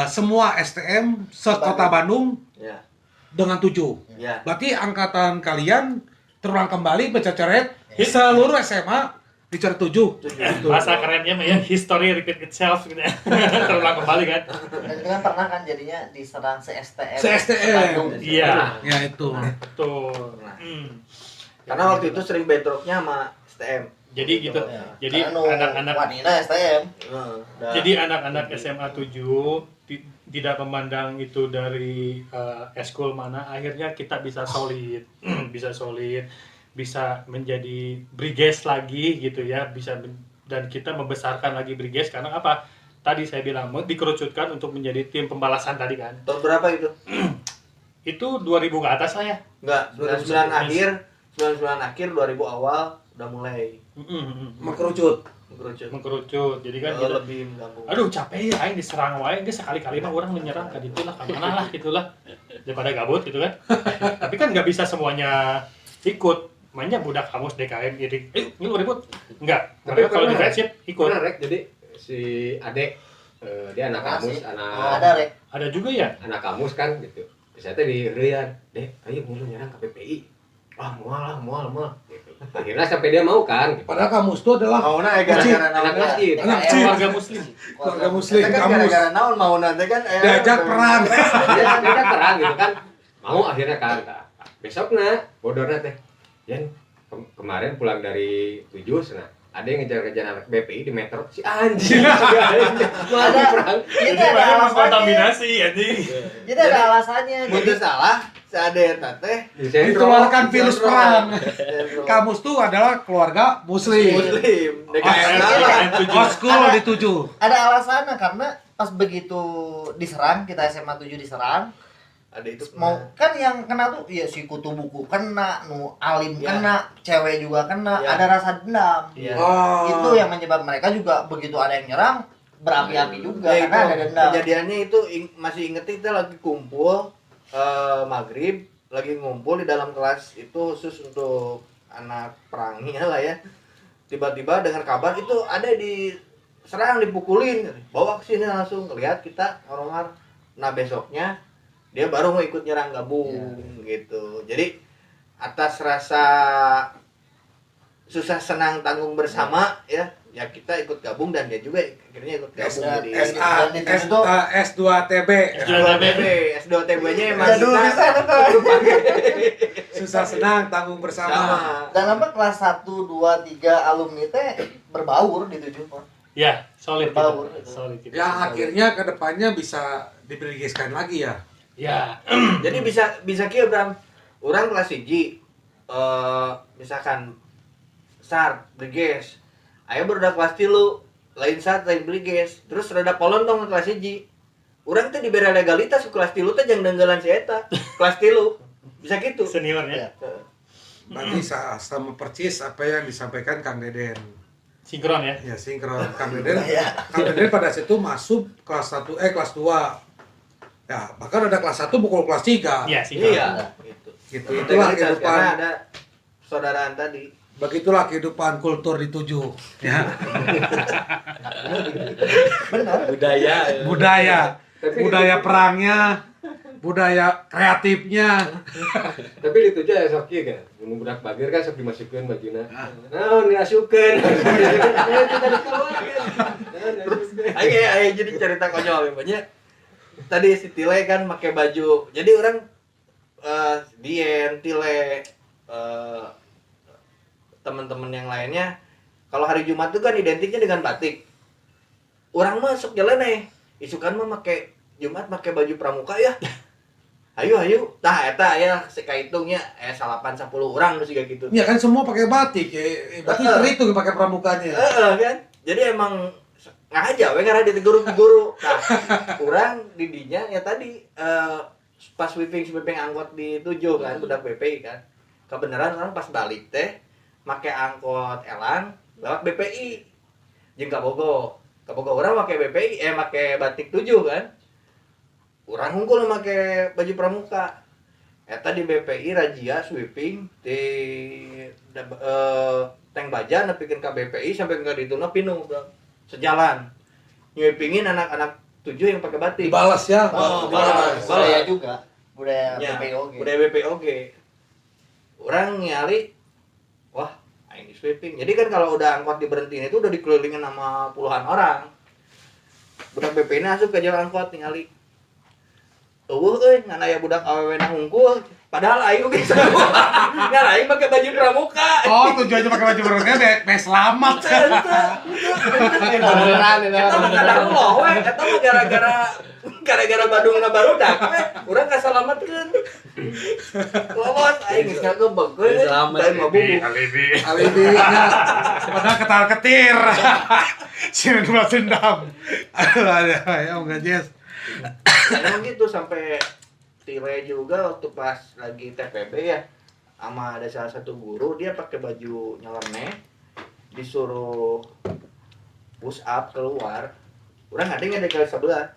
semua STM sekota Bandung ya dengan 7. ya Berarti angkatan kalian terulang kembali mencoret seluruh SMA dicoret 7. Bahasa kerennya mah ya history repeat itself gitu ya. Terulang kembali kan. Dan itu kan pernah kan jadinya diserang se-STM. Se-STM. Bandung. Iya, Ya itu. betul. Nah. Hmm. karena waktu itu sering bentroknya sama STM. Jadi gitu. Ya. Jadi Karena nu anak-anak wanita STM. Jadi anak-anak SMA 7 tidak memandang itu dari eskul mana, akhirnya kita bisa solid, bisa menjadi Briges lagi gitu ya, dan kita membesarkan lagi Briges karena apa? Tadi saya bilang dikerucutkan untuk menjadi tim pembalasan tadi kan. Tahun berapa itu? Itu 2000 ke atas lah ya. Enggak, 99 akhir 2000 awal udah mulai Mengerucut. mengerucut. Jadi kan kita, Lebih mengganggu. aduh capek ya aing diserang wae geus sekali-kali mah orang menyerang ka ditu lah ka mana lah gitulah daripada gabut gitu kan. Tapi kan nggak bisa semuanya ikut. Mainnya budak kamus DKM iri. Lu ribut? Enggak. Tapi Mereka kalau pernah. defensif ikut. Pernah rek jadi si Ade dia anak kamus, Oh, anak ada rek. Ada juga ya? anak kamus kan gitu. Saya teh di Rian, "Dek, ayo mulai nyerang ke PPI." "Ah, mual." Gitu. Akhirnya sampai dia mau kan. Gitu. Padahal kamus itu adalah Mauna gara-gara Anak naon. masjid. anak DKM. kecil. Keluarga muslim. Keluarga muslim, Kita kan kamus. gara-gara naon mauna teh kan Diajak perang. Dia kan terang gitu kan. Mau akhirnya kan. Nah, besoknya bodornya teh. Yan kemarin pulang dari 7 sana. Ada yang ngejar-ngejar anak BPI di metro si anjing. Malah perang. Jadi Jadi ada mereka alasannya. kontaminasi anjing. Jadi ada alasannya. Mun Jadi teu salah, si Ade eta teh Dikeluarkan virus Sentro. perang. Sentro. Kamus tuh adalah keluarga muslim. Muslim. Oh, DKM salah. Oskul di 7. ada alasannya karena pas begitu diserang kita SMA 7 diserang Ada itu mau kan yang kena tuh ya si kutu buku kena, nu alim Ya. kena, cewek juga kena, Ya. ada rasa dendam. Iya. Oh. Itu yang menyebabkan mereka juga begitu ada yang nyerang berapi-api juga Ya, karena itu ada dendam. kejadiannya itu masih inget kita lagi kumpul maghrib lagi ngumpul di dalam kelas itu khusus untuk anak perangnya lah ya. Tiba-tiba dengar kabar itu ada diserang, dipukulin, bawa ke sini langsung, lihat kita orang. Nah besoknya dia baru mau ikut nyerang gabung gitu. Jadi atas rasa susah senang tanggung bersama ya kita ikut gabung dan dia juga akhirnya ikut gabung jadi S2TB. S2TB-nya emang Ya dulu kita bisa tuh. Susah senang tanggung bersama. sama. Dan apa kelas 1, 2, 3 alumni teh berbaur di 7 Pak. Ya, solid Berbaur, kita. gitu. Solid kita. Ya akhirnya kedepannya bisa diprigeskan lagi ya. Ya. Jadi bisa kieu Bram. Urang kelas 1 misalkan SAR, Briges. Aya barudak kelas 3, lain SAR, lain Briges. Terus rada polontong kelas 1. Urang teh dibere legalitas ke kelas 3 teh jeung denggelan si eta. Kelas 3. Bisa gitu. Senior ya. Berarti sama percis apa yang disampaikan Kang Deden. Sinkron ya. Ya sinkron Kang Deden. Iya. Kang Deden pada situ masuk kelas 1 kelas 2. Ya, bahkan ada kelas 1 pukul kelas 3. Iya, sinkron. Iya, gitu. Gitu. Itulah Legalitas, kehidupan. karena ada saudaraan tadi. Begitulah kehidupan kultur di 7. Ya. Benar. Budaya. Budaya. Budaya perangnya, budaya kreatifnya. Tapi di tujuh ya sok kieu kan. Mun budak bagir kan sok dimasukkeun bajuna. Naon diasukeun. Kita dikeluarkeun. Ayo jadi cerita konyol banyak. Tadi si Tile kan pakai baju. Jadi orang Dien, Tile, teman-teman yang lainnya kalau hari Jumat tuh kan identiknya dengan batik. Orang masuk jalan isukan mah pakai Jumat pakai baju pramuka ya. Ayo. Tah eta aya sekahitungnya salapan 10 orang terus juga gitu. Ya kan semua pakai batik. Berarti terhitung pakai pramukanya. Kan. Jadi emang ngaja we ngara di guru. Nah, kurang didinya ya tadi pas sweeping angkot di 7 kan budak BPI kan. Kebenaran orang pas balik teh make angkot elang lewat BPI. Jeung Kabogo orang make BPI make batik 7 kan. Urang hungkul make baju pramuka. Eta di BPI razia sweeping di Tank Baja nepikeun ka BPI sampai ka dituna pinuh sejalan. Nyuepingin anak-anak 7 yang pakai batik. Dibalas ya. Balas. Budaya juga. Budaya Ya, BPOG. budaya BPOG. Orang nyari, wah, aing di sweeping. Jadi kan kalau udah angkot diberhentiin itu udah dikelilingin sama puluhan orang. Budak BPI masuk ke jalan angkot ningali. Ngan aya budak awewe na hungkul. Padahal aing oge sarua. Ngan aing pakai baju pramuka. Oh, tujuannya pakai baju pramuka be selamat. Beneran eta mah kadang loh we, eta mah gara-gara Badungna barudak we, urang kasalametkeun. Lolos aing geus ngagebeg we. Teu mabubuk. Alibinya padahal ketar-ketir. Sini dua dendam. Ada ya enggak Jess. Emang gitu sampai Tile juga waktu pas lagi TPB ya sama ada salah satu guru dia pakai baju nyeleneh disuruh push up keluar orang ada yang ada kelas sebelah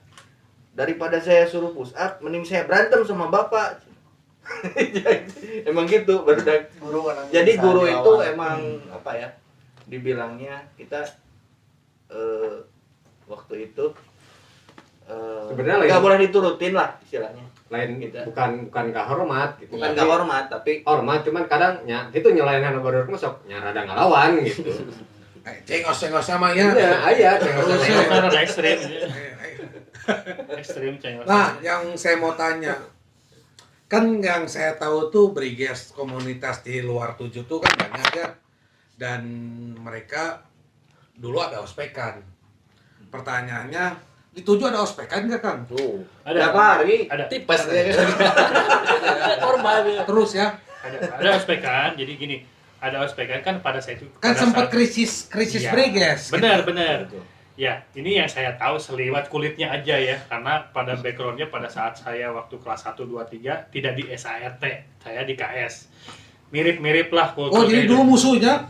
daripada saya suruh push up mending saya berantem sama bapak. Emang gitu baru Guru kan jadi bisa guru itu dilawan. emang apa ya dibilangnya kita waktu itu Sebenarnya nggak lain- boleh diturutin lah istilahnya Lain Gitu. bukan kahormat gitu. bukan nggak hormat tapi Hormat cuman kadang itu nyelain anak baru masuk nyarada ngalawan gitu. Cengos sama ya. Iya, aya Karena ada ekstrim. Ekstrim cengos. Nah, yang saya mau tanya, kan yang saya tahu tuh Briges komunitas di luar 7 tuh kan banyak ya, dan mereka dulu ada ospekan. Pertanyaannya, di 7 ada ospekan nggak Kang? Tuh. berapa hari Ada. Tipes. Korban ya. Terus ya, Ada ospekan. Jadi gini, ada ospekan kan pada saat itu. kan pada sempat saat- krisis Iya. Briges. Benar. Ya, ini yang saya tahu seliwat kulitnya aja ya, karena pada backgroundnya pada saat saya waktu kelas 1, 2, 3 tidak di SART, saya di KS. Mirip-mirip lah kulturnya. Oh, jadi dulu musuhnya?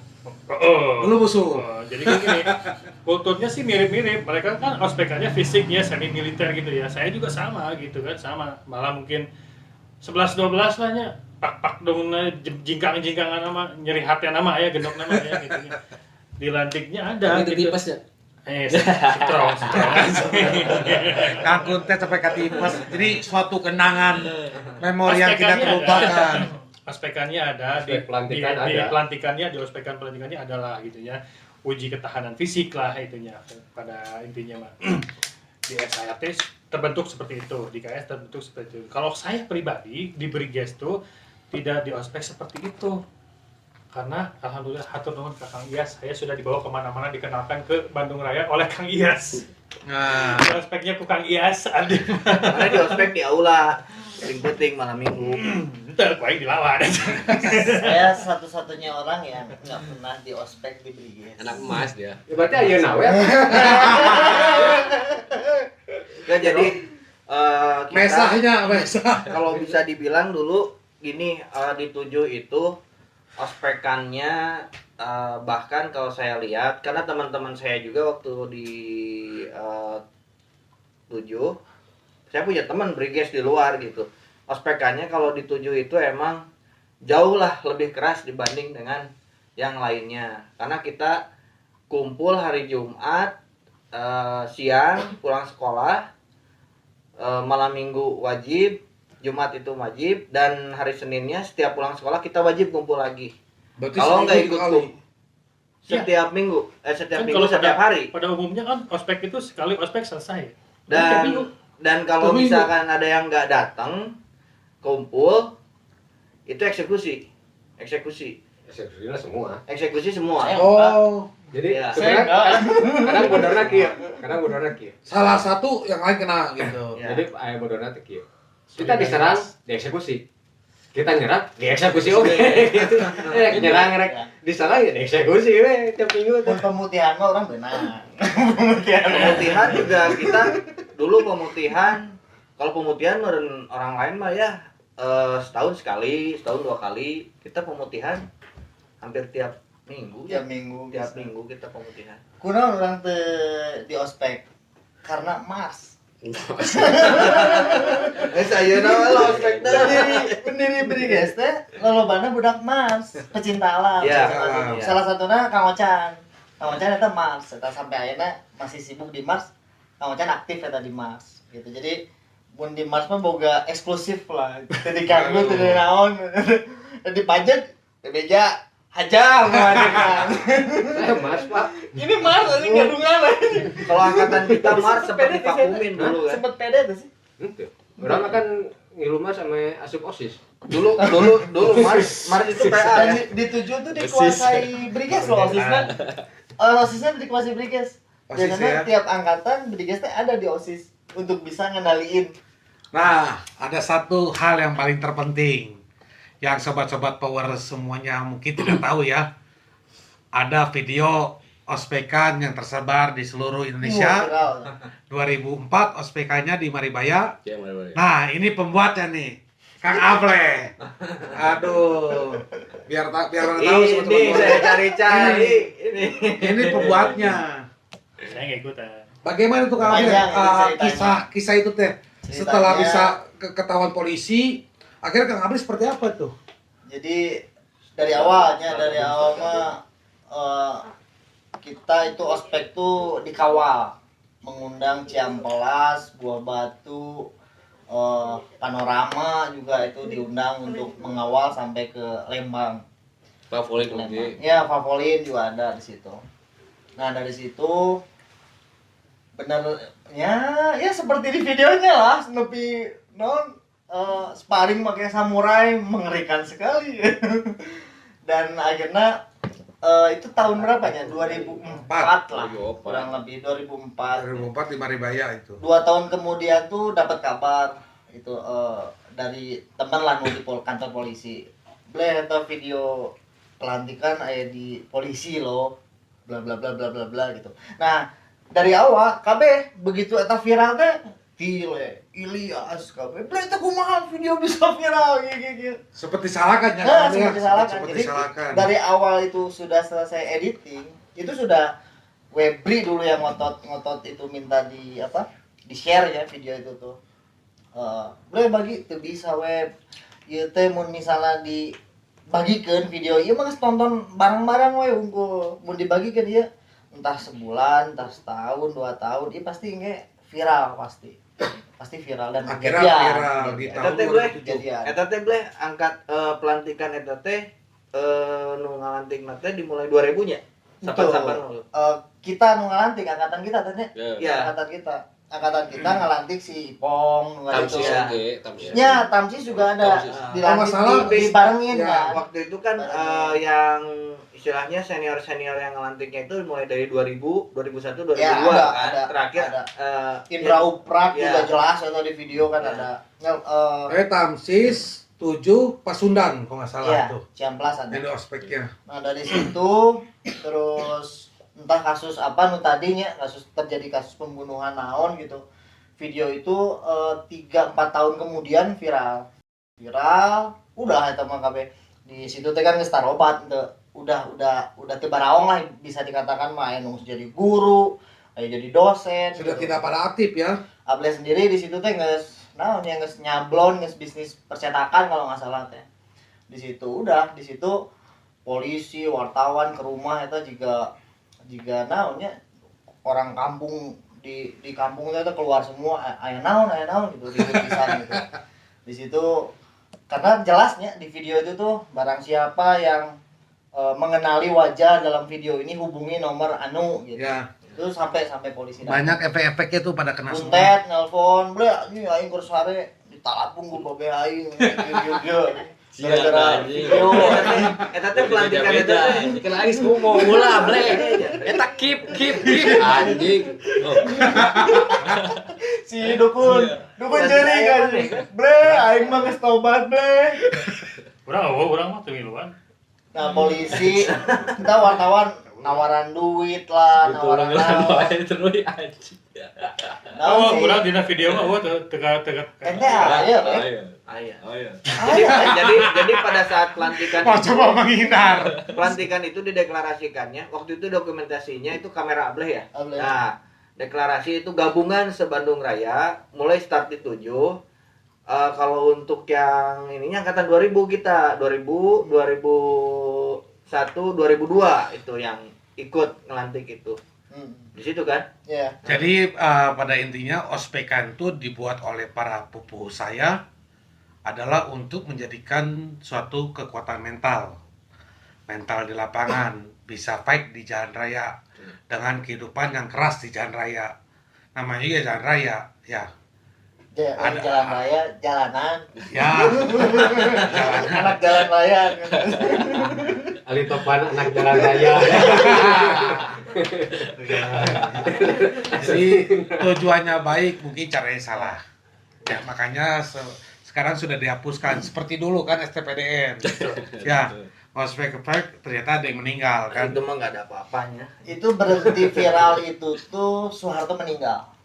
Dulu musuh. Jadi gini, kulturnya sih mirip-mirip. Mereka kan ospekannya fisiknya semi militer gitu ya. Saya juga sama gitu kan, sama. Malah mungkin 11-12 lah nya. pak dong jingkang-jingkangan nama nyeri hati nama ya gendok nama ya gitu nya. Di landingnya ada Itu gitu. tipesnya. Strong. Kangkung teh sampai ke tipes. Jadi suatu kenangan memori yang tidak Ospekannya terlupakan. Ospekannya ada di Ospek pelantikan di ada. pelantikannya di ospekan pelantikannya adalah gitu ya. Uji ketahanan fisik lah itunya pada intinya mah. Di SIRT terbentuk seperti itu, di KS terbentuk seperti itu. Kalau saya pribadi di Briges tuh tidak di ospek seperti itu. Karena alhamdulillah hatur nuhun ke Kang Iyas, saya sudah dibawa kemana-mana dikenalkan ke Bandung Raya oleh Kang Iyas. Nah, Di ospeknya ku Kang Iyas, ada Karena di ospek di aula sering penting malam minggu. entar ku aing dilawan. Saya satu-satunya orang yang nggak pernah di ospek di Briges. Anak emas dia. Ya, berarti ayeuna nawe. Ya jadi kita mesahnya mesah. kalau bisa dibilang dulu gini di 7 itu ospekannya bahkan kalau saya lihat karena teman-teman saya juga waktu di 7 saya punya teman Briges di luar gitu. Ospekannya kalau di 7 itu emang jauh lah lebih keras dibanding dengan yang lainnya. Karena kita kumpul hari Jumat siang pulang sekolah, malam Minggu wajib, Jumat itu wajib, dan hari Seninnya setiap pulang sekolah kita wajib kumpul lagi. Berarti Kalau nggak ikut sekali. kumpul setiap minggu, setiap Kan minggu kalau setiap hari. Pada umumnya kan ospek itu sekali ospek selesai. Dan kalau Seminggu. misalkan ada yang nggak datang kumpul itu eksekusi Eksekusinya semua. semua. Oh, Jadi Ya. sebenarnya kadang bodorna kieu, kadang bodorna kieu. salah satu yang lain kena gitu. Ya. Jadi aya bodorna teh kieu. Kita diserang, dieksekusi. Kita nyerang, dieksekusi oke. Gitu. Nyerang rek diserang ya dieksekusi we tiap minggu Pun teh. pemutihan mah orang benar. Pemutihan juga kita dulu pemutihan, kalau pemutihan orang lain mah ya setahun sekali, setahun 2 kali. Kita pemutihan hampir tiap minggu. Tiap minggu. Tiap minggu kita pemutihan. Kunaon orang di ospek karena Mars. Saya nama lo ospek Pendiri Briges teh lolobana budak Mars, pecinta alam. Ya, Pecinta alam. ya. Salah satunya Kang Ocan. Kang Ocan eta Mars, eta sampai ayeuna masih sibuk di Mars. Kang Ocan aktif eta di Mars. Gitu. Jadi mun di Mars mah boga eksklusif lah. Teu diganggu, teu naon. Di pajak teu beja hajar kan. Mas Pak. Ini Mars anjing gadungan anjing. Kalau angkatan kita Mars seperti vakumin dulu kan. Sempet pede tuh sih. Henteu. Urang kan ngilu mah sama asup OSIS. Dulu Mars itu PA Dan ya. di 7 tuh dikuasai Briges loh OSISnya. OSISnya dikuasai Briges. OSIS Biasanya ya. tiap angkatan Briges teh ada di OSIS untuk bisa ngendaliin. Nah, ada satu hal yang paling terpenting yang sobat-sobat power semuanya mungkin tidak tahu ya. Ada video ospekan yang tersebar di seluruh Wah, Indonesia. viral. 2004 ospekannya di Maribaya. Ya, mari-mari. Nah, ini pembuatnya nih. Kang Able. Aduh. Biar orang tahu Ini sobat-sobat saya power. cari-cari ini. Ini pembuatnya. Saya nggak ikutan. Bagaimana tuh Kang Able? Panjang ini ceritanya. Kisah itu teh. Setelah bisa ketahuan polisi, akhirnya Kang Able seperti apa tuh? Jadi dari awal mah kita itu ospek tuh dikawal, mengundang Ciampelas, Buah Batu, Panorama juga itu diundang untuk mengawal sampai ke Lembang. Favorit Lembang. lagi. Ya, Favolin juga ada di situ. Nah, dari situ bener ya seperti di videonya lah, Snoopy sparring pakai samurai mengerikan sekali. Dan akhirnya itu tahun berapa ya? 2004 lah. 2004. Kurang lebih 2004. 2004 di Maribaya itu. 2 tahun kemudian tuh dapat kabar itu dari teman lah nu di kantor polisi. Bleh eta video pelantikan aya di polisi loh. Bla bla bla bla bla bla gitu. Nah, dari awal kabeh begitu eta viral teh Tile, Ilyas, kabeh. Bleh eta kumaha video bisa viral gitu. Seperti salahkan ya. Nah, Kang Able, ya? seperti salahkan. Seperti Jadi salahkan. dari awal itu sudah selesai editing, itu sudah Webri dulu yang ngotot itu minta di apa? Di share ya video itu tuh. Boleh bagi tuh bisa web. ieu teh mun misalnya dibagikeun video ieu mah geus tonton bareng-bareng we unggul. Mun dibagikeun ieu entah sebulan, entah setahun, 2 tahun, ieu pasti ge viral pasti. Pasti viral dan Akhirnya kejadian. viral di Eta tahun teh bleh, 2007. Kejadian. eta teh bleh angkat pelantikan eta teh nu ngalantikna teh dimulai 2000 nya. Betul. Sapan-sapan. Kita nu ngalantik angkatan kita teh nya. Ya. Iya. Angkatan kita ngalantik si Ipong nu Tamsis itu. ya. oke, Tamsis. Ya, Tamsis juga ada Tamsis. dilantik Kalau nggak salah, dibarengin Ya, kan. waktu itu kan yang istilahnya senior-senior yang ngelantiknya itu mulai dari 2000, 2001, 2002 Ya, kan. ada, Terakhir ada. eh, Indra Uprak Ya. juga jelas atau di video kan Ya. ada. Tamsis 7 Pasundan kalau nggak salah Iya, itu. Ciamplas ada. Ini ospeknya. Nah dari situ terus entah kasus apa nu tadinya terjadi kasus pembunuhan naon gitu. Video itu 3-4 tahun kemudian viral. Udah eta mah kabeh. Di situ teh kan geus tarobat teu udah teu baraong lah bisa dikatakan mah anu jadi guru, aya jadi dosen. Sudah gitu. tidak pada aktif ya. Able sendiri di situ teh geus naon ya geus nyablon, geus bisnis percetakan kalau nggak salah teh. Di situ polisi, wartawan ke rumah eta juga naonnya orang kampung di kampung itu keluar semua aya naon gitu di pisan gitu. Di situ karena jelasnya di video itu tuh barang siapa yang mengenali wajah dalam video ini hubungi nomor anu gitu. Ya, Itu sampai polisi datang. banyak efek-efeknya tuh pada kena semua. Buntet nelpon, "Ble, anjing aing keur sare ditalapung ku babe aing." Gara-gara anjing. video. eta teh pelantikan eta teh Kan Aris ngomong ulah ble. Eta keep anjing. Oh. Si dukun jeri kan. "Ble, aing mah geus tobat, Ble." Urang mah teu ngiluan. Nah, polisi kita wartawan nawaran duit lah, nawaran naon. Terus anjing. Naon sih? Urang dina video mah tega Ente aya, Ble. aya. Oh iya. Jadi pada saat pelantikan Mau coba menghindar. pelantikan itu dideklarasikannya, waktu itu dokumentasinya itu kamera ableh ya. Ableh. Nah, deklarasi itu gabungan se-Bandung Raya, mulai start di 7. Kalau untuk yang ininya angkatan 2000 kita, 2000, 2001, 2002 itu yang ikut ngelantik itu. Di situ kan? Iya. Jadi pada intinya ospekan itu dibuat oleh para pupuh saya adalah untuk menjadikan suatu kekuatan mental di lapangan, bisa fight di jalan raya dengan kehidupan yang keras di jalan raya. Namanya juga jalan raya, ya. Ada- Jalan raya, jalanan. Ya. Anak jalan raya. Ali topan anak jalan raya. Jadi tujuannya baik, mungkin caranya salah. Ya, makanya sekarang sudah dihapuskan seperti dulu kan STPDN. Ya, ospek ternyata ada yang meninggal kan. Itu mah nggak ada apa-apanya. Itu berhenti viral itu tuh Soeharto meninggal.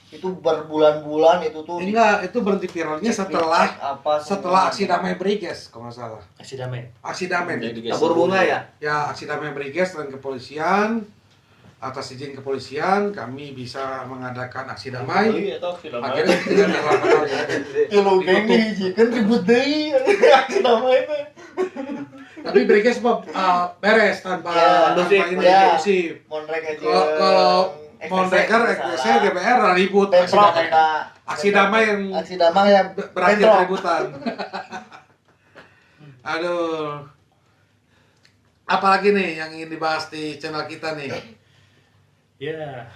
Itu berbulan-bulan itu tuh Enggak, itu berhenti viralnya setelah setelah aksi damai Briges kalau nggak salah. Kasih damai. Aksi damai. Tabur bunga ya. Ya, aksi damai Briges dan kepolisian, atas izin kepolisian kami bisa mengadakan aksi damai. Akhirnya dengan yang lapangan ya. Kilo geng diizinkan ribut deui aksi damai itu. Tapi Briges beres tanpa Ya, ini ya. kondusif. Monrek aja. Kalau Monreker, saya GPR ribut aksi damai yang aksi damai yang berakhir bentrok. keributan. Aduh. Apalagi nih yang ingin dibahas di channel kita nih? Ya,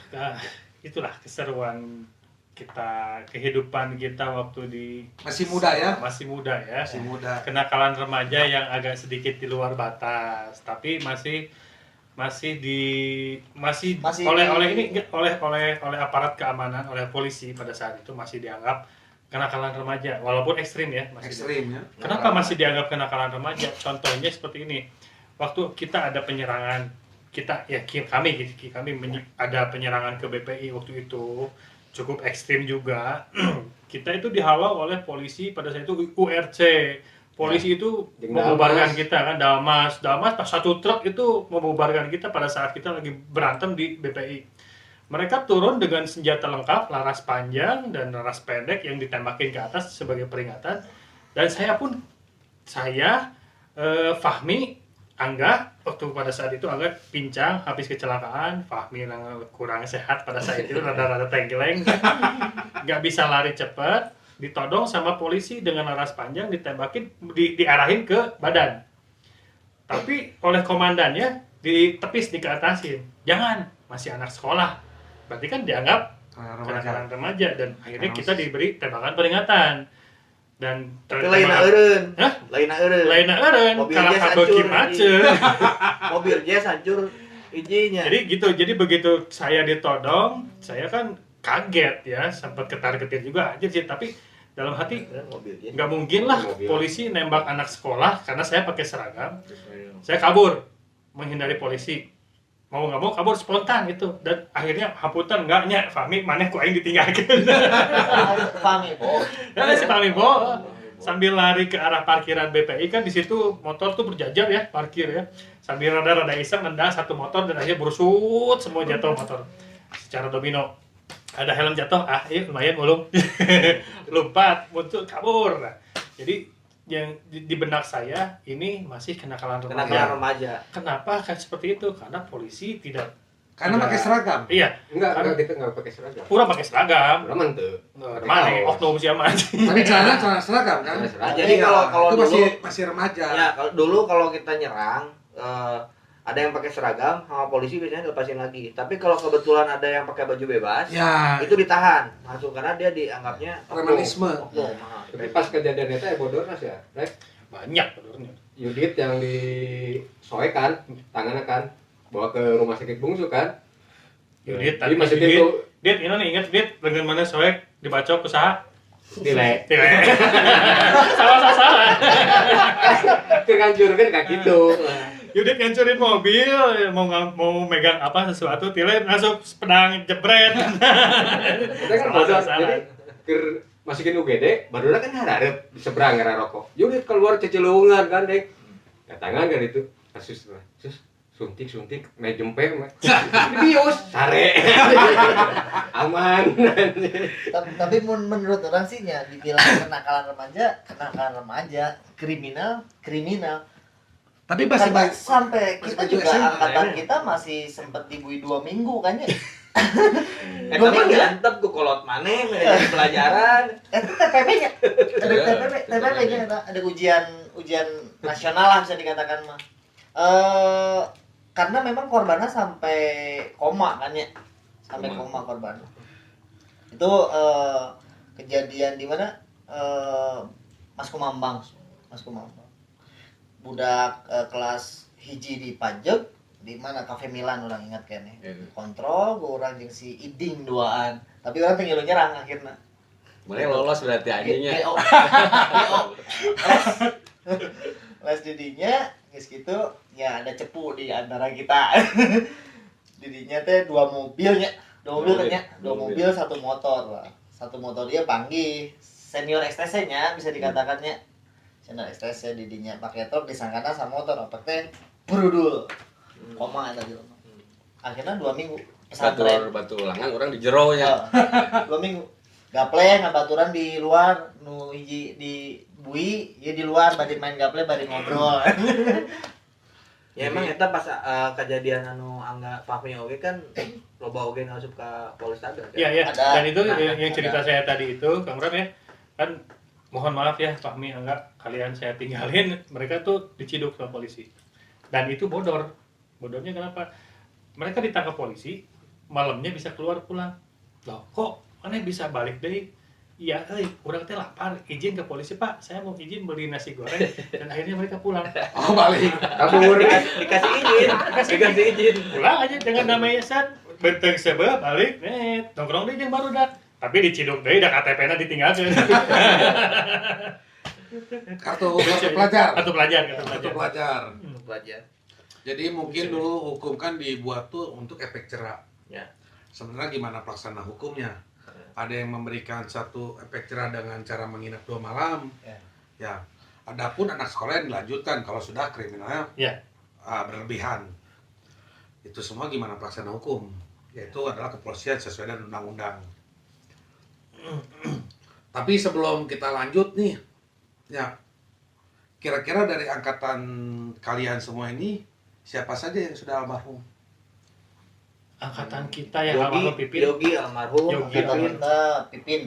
itulah keseruan kita, kehidupan kita waktu di Masih muda ya? Masih muda ya. Masih muda. Kenakalan remaja yang agak sedikit di luar batas, tapi masih oleh aparat keamanan, oleh polisi pada saat itu masih dianggap kenakalan remaja, walaupun ekstrim ya, Ekstrim ya. Kenapa masih dianggap kenakalan remaja? Contohnya seperti ini. Waktu kita ada penyerangan, ada penyerangan ke BPI waktu itu cukup ekstrim juga. Kita itu dihalau oleh polisi pada saat itu URC. Polisi itu membubarkan kita kan, Damas pas satu truk itu membubarkan kita pada saat kita lagi berantem di BPI. Mereka turun dengan senjata lengkap, laras panjang dan laras pendek yang ditembakin ke atas sebagai peringatan. Dan saya Fahmi, Angga, waktu pada saat itu Angga pincang habis kecelakaan, Fahmi kurang sehat pada saat itu, rada-rada tenggeleng, nggak bisa lari cepat, ditodong sama polisi dengan laras panjang, ditembakin, diarahin ke badan. Tapi oleh komandannya ditepis, dikeatasin, jangan, masih anak sekolah, berarti kan dianggap kenakalan remaja, dan akhirnya kita diberi tembakan peringatan. Dan Itu lainna eureun. Hah? Lainna eureun. Lainna eureun, Mobil kalah jazz kabeuki hancur, macet. Mobil jazz hancur ijinya. Jadi gitu, jadi begitu saya ditodong, saya kan kaget ya, sempat ketar-ketir juga aja sih, tapi dalam hati Mobil jazz. nggak mungkin lah polisi nembak anak sekolah karena saya pakai seragam. Saya kabur, menghindari polisi. Mau nggak mau kabur spontan gitu, dan akhirnya haputan enggaknya Fahmi maneh ku aing ditinggalkeun. Fahmi, Bo. Nah, si Fahmi Bo sambil lari ke arah parkiran BPI, kan di situ motor tuh berjajar ya, parkir ya. Sambil rada-rada iseng nendang satu motor dan akhirnya bersut semua jatuh motor. Secara domino. Ada helm jatuh, iya lumayan ulung. Lompat, muncul kabur. Nah, jadi yang di benak saya ini masih kenakalan Kenakalan remaja. remaja. Kenapa kan seperti itu? Karena polisi tidak. Karena pakai seragam. Iya, Enggak kita enggak pakai seragam. kurang pakai seragam. Urang mah teu. Mana oknum siapa aja. Tapi celana seragam kan? Nah, jadi kalau itu dulu masih remaja. ya kalau kita nyerang ada yang pakai seragam sama polisi biasanya dilepasin lagi. Tapi kalau kebetulan ada yang pakai baju bebas, Ya, itu ditahan langsung karena dia dianggapnya Premanisme. oknum. Tapi pas kejadian itu bodornas ya, Rek. Banyak benernya. Yudit yang disoekan tangannya kan bawa ke rumah sakit bungsu kan. Yudit, Jadi masih Dit, itu Dit, ini nih ingat Dit, dengan mana soek dibacok usaha. dilek. Salah sasaran. Terganjurkan kayak gitu. Yudit ngancurin mobil, mau megang apa sesuatu, tile langsung pedang jebret. Kita kan bodoh. Jadi keur masukin UGD, barulah kan hararep di seberang gara rokok. Yudit keluar cecilungan kan, Dek. Datangan kan itu. Kasus lah. Suntik naik jempe mah. Bius sare. Aman. Tapi menurut orang sih ya dibilang kenakalan remaja, kriminal. tapi masih Karena baik. sampai kita masih juga SMA, angkatan ya. kita masih sempat dibui 2 minggu kan ya. Eta mah diantep ku kolot maneh manajemen pelajaran. Itu TPP-nya. TPP-nya ada ujian nasional lah bisa dikatakan mah. Karena memang korbannya sampai koma kan ya. Sampai koma korban. Itu kejadian di mana Mas Kumambang. Budak kelas hiji di Pajak di mana Cafe Milan orang ingat kan ya. Kontrol gue orang jeung si Iding duaan. Tapi orang tinggal nyerang akhirnya. Mulai lolos berarti anjingnya. Les didinya geus kitu ya ada cepu di antara kita. Didinya teh 2 mobilnya. 2 mobil tanya, 2 mobil 1 motor lah. 1 motor dia panggih senior STC-nya bisa dikatakannya. Senior STC didinya pakai truk disangkana sama motor apa teh brudul. Koma eta di rumah. Akhirnya 2 minggu pesantren. Batu ulangan orang di jeronya. 2 minggu. Gaple ngabaturan di luar nu hiji di bui, ya di luar bari main gaple bari ngobrol. Ya emang eta pas kejadian anu Angga Fahmi oge kan loba oge ngasup ka Polresta kan. Iya. Ada. Dan itu yang cerita Ada. saya tadi itu, Kang Ram ya. Kan mohon maaf ya Fahmi, enggak kalian saya tinggalin, mereka tuh diciduk sama polisi. Dan itu bodor. Bodornya kenapa? Mereka ditangkap polisi, malamnya bisa keluar pulang. Loh, kok mana bisa balik deh? Iya, kurang teh lapar, izin ke polisi, Pak. Saya mau izin beli nasi goreng. Dan akhirnya mereka pulang. Oh, balik. Kabur. Dikasih izin. Pulang aja dengan namanya San. Benteng sebab balik, nongkrong deh yang baru dak. Tapi diciduk deh, dak KTP-na ditinggalkan. Kartu pelajar. Kartu pelajar. Pelajar. Jadi mungkin dulu hukum kan dibuat tuh untuk efek jerak. Ya. Sebenarnya gimana pelaksana hukumnya? Ada yang memberikan satu efek jerak dengan cara menginap 2 malam. Ya. Adapun anak sekolah yang dilanjutkan kalau sudah kriminalnya berlebihan. Itu semua gimana pelaksana hukum? Yaitu adalah kepolisian sesuai dengan undang-undang. Tapi sebelum kita lanjut nih, Ya. Kira-kira dari angkatan kalian semua ini siapa saja yang sudah almarhum? Angkatan kita yang almarhum Pipin. Yogi almarhum. Yogi. Kata kita Pipin.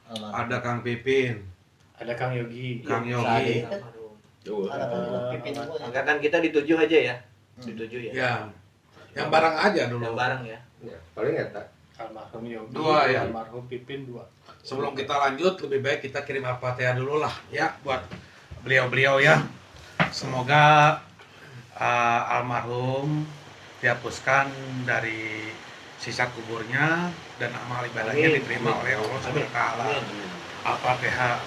Almarhum. Ada Kang Pipin, Ada Kang Yogi. Kang Sade Yogi. kan? Tuh. Ada kan Pipin juga. Angkatan kita di 7 aja ya. Di 7 ya. Ya. Yang bareng aja Yang dulu. bareng ya. Ya, paling eta. Almarhum Yogi. Dua, ya. Almarhum Pipin 2. Sebelum kita lanjut, lebih baik kita kirim Al-Fatihah dulu lah ya buat beliau-beliau ya. Semoga almarhum dihapuskan dari sisa kuburnya dan amal ibadahnya Amin. diterima oleh Allah Subhanahu wa taala. Al-Fatihah.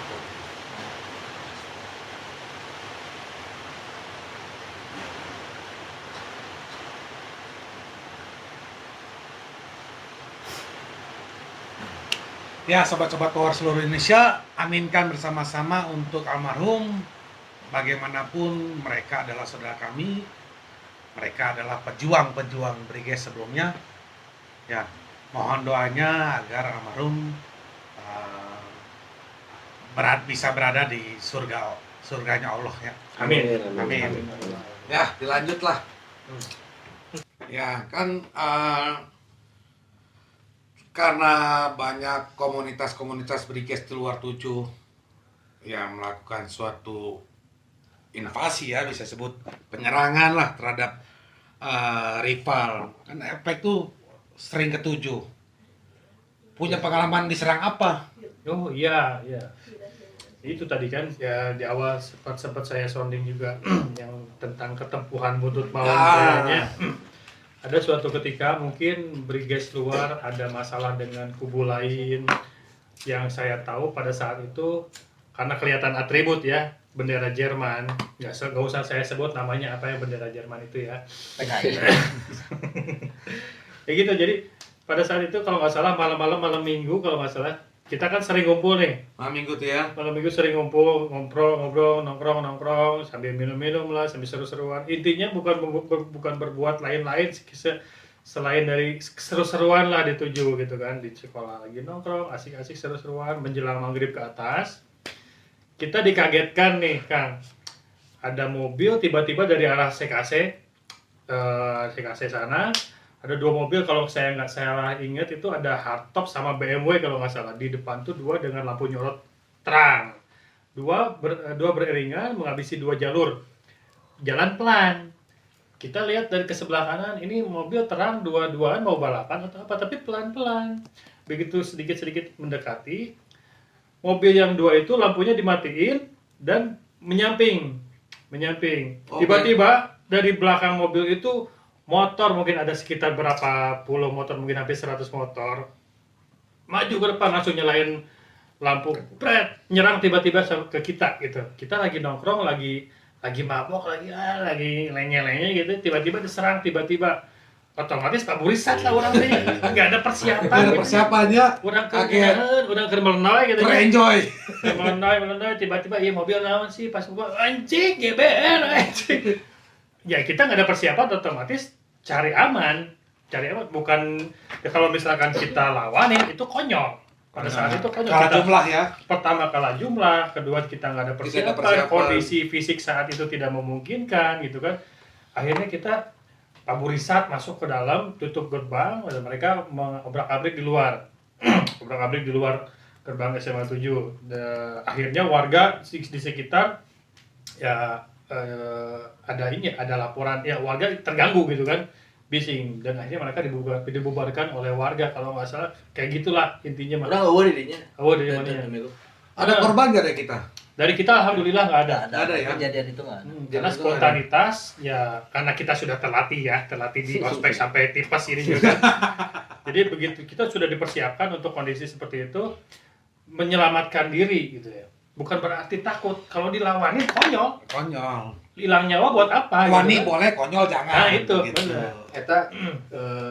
Ya, sobat-sobat Power seluruh Indonesia, aminkan bersama-sama untuk almarhum. Bagaimanapun mereka adalah saudara kami, mereka adalah pejuang-pejuang Briges sebelumnya. Ya, mohon doanya agar almarhum bisa berada di surganya Allah ya. Amin. Amin. Ya, dilanjutlah. Ya, kan karena banyak komunitas-komunitas Briges di luar 7 yang melakukan suatu invasi ya, bisa sebut penyerangan lah terhadap rival. Kan efek tuh sering ketujuh. Punya pengalaman diserang apa? Oh iya, iya. Itu tadi kan ya di awal sempat saya sounding juga yang tentang ketempuhan buntut maut kayaknya. Ada suatu ketika mungkin Briges luar ada masalah dengan kubu lain yang saya tahu pada saat itu karena kelihatan atribut ya bendera Jerman, nggak usah saya sebut namanya apa ya bendera Jerman itu ya. PKI. Ya gitu, jadi pada saat itu kalau nggak salah malam minggu kalau nggak salah kita kan sering ngumpul nih. Malam minggu tuh ya. Malam minggu sering ngumpul, ngobrol, nongkrong sambil minum lah, sambil seru-seruan. Intinya bukan berbuat lain-lain selain dari seru-seruan lah dituju gitu kan di sekolah lagi nongkrong, asik-asik seru-seruan menjelang maghrib ke atas. Kita dikagetkan nih, Kang. Ada mobil tiba-tiba dari arah CKC sana. Ada 2 mobil kalau saya nggak salah ingat itu ada hardtop sama BMW kalau nggak salah. Di depan tuh 2 dengan lampu nyorot terang. Dua beriringan menghabisi 2 jalur. Jalan pelan. Kita lihat dari ke sebelah kanan ini mobil terang dua-duaan mau balapan atau apa tapi pelan-pelan. Begitu sedikit-sedikit mendekati, mobil yang 2 itu lampunya dimatiin dan menyamping. Oke. Tiba-tiba dari belakang mobil itu motor mungkin ada sekitar berapa puluh motor, mungkin hampir 100 motor. Maju ke depan langsung nyalain lampu, nyerang tiba-tiba ke kita gitu. Kita lagi nongkrong, lagi mabok, lagi lenye-lenye gitu, tiba-tiba diserang tiba-tiba. Otomatis Pak Burisat lah orang teh. Enggak ada persiapan. Ada persiapannya. Urang Kaget. keur melenoy gitu. Enjoy. Melenoy tiba-tiba ieu mobil naon sih pas gua anjing GBR anjing. Ya kita nggak ada persiapan otomatis cari aman bukan ya, kalau misalkan kita lawanin itu konyol pada saat itu konyol. Kalah jumlah ya. Pertama kalah jumlah, kedua kita nggak ada Tidak ada persiapan, persiapan. kondisi fisik saat itu tidak memungkinkan gitu kan. Akhirnya kita Paburisat masuk ke dalam, tutup gerbang dan mereka mengobrak-abrik di luar. Obrak-abrik di luar gerbang SMA 7. Akhirnya warga di sekitar ya ada laporan ya warga terganggu gitu kan, bising, dan akhirnya mereka dibubarkan oleh warga kalau nggak salah kayak gitulah intinya. Udah eueuh di dinya. Dari mana? Ada korban gak dari kita? Dari kita alhamdulillah nggak ada. Ada ya? Kejadian itu nggak ada. Karena spontanitas ya karena kita sudah terlatih di ospek sampai tipes ini juga. Jadi begitu kita sudah dipersiapkan untuk kondisi seperti itu menyelamatkan diri gitu ya. Bukan berarti takut. Kalau dilawanin konyol. Konyol. Hilang nyawa buat apa? Wani gitu kan. boleh, konyol jangan. Nah, itu, Gitu. bener. Eta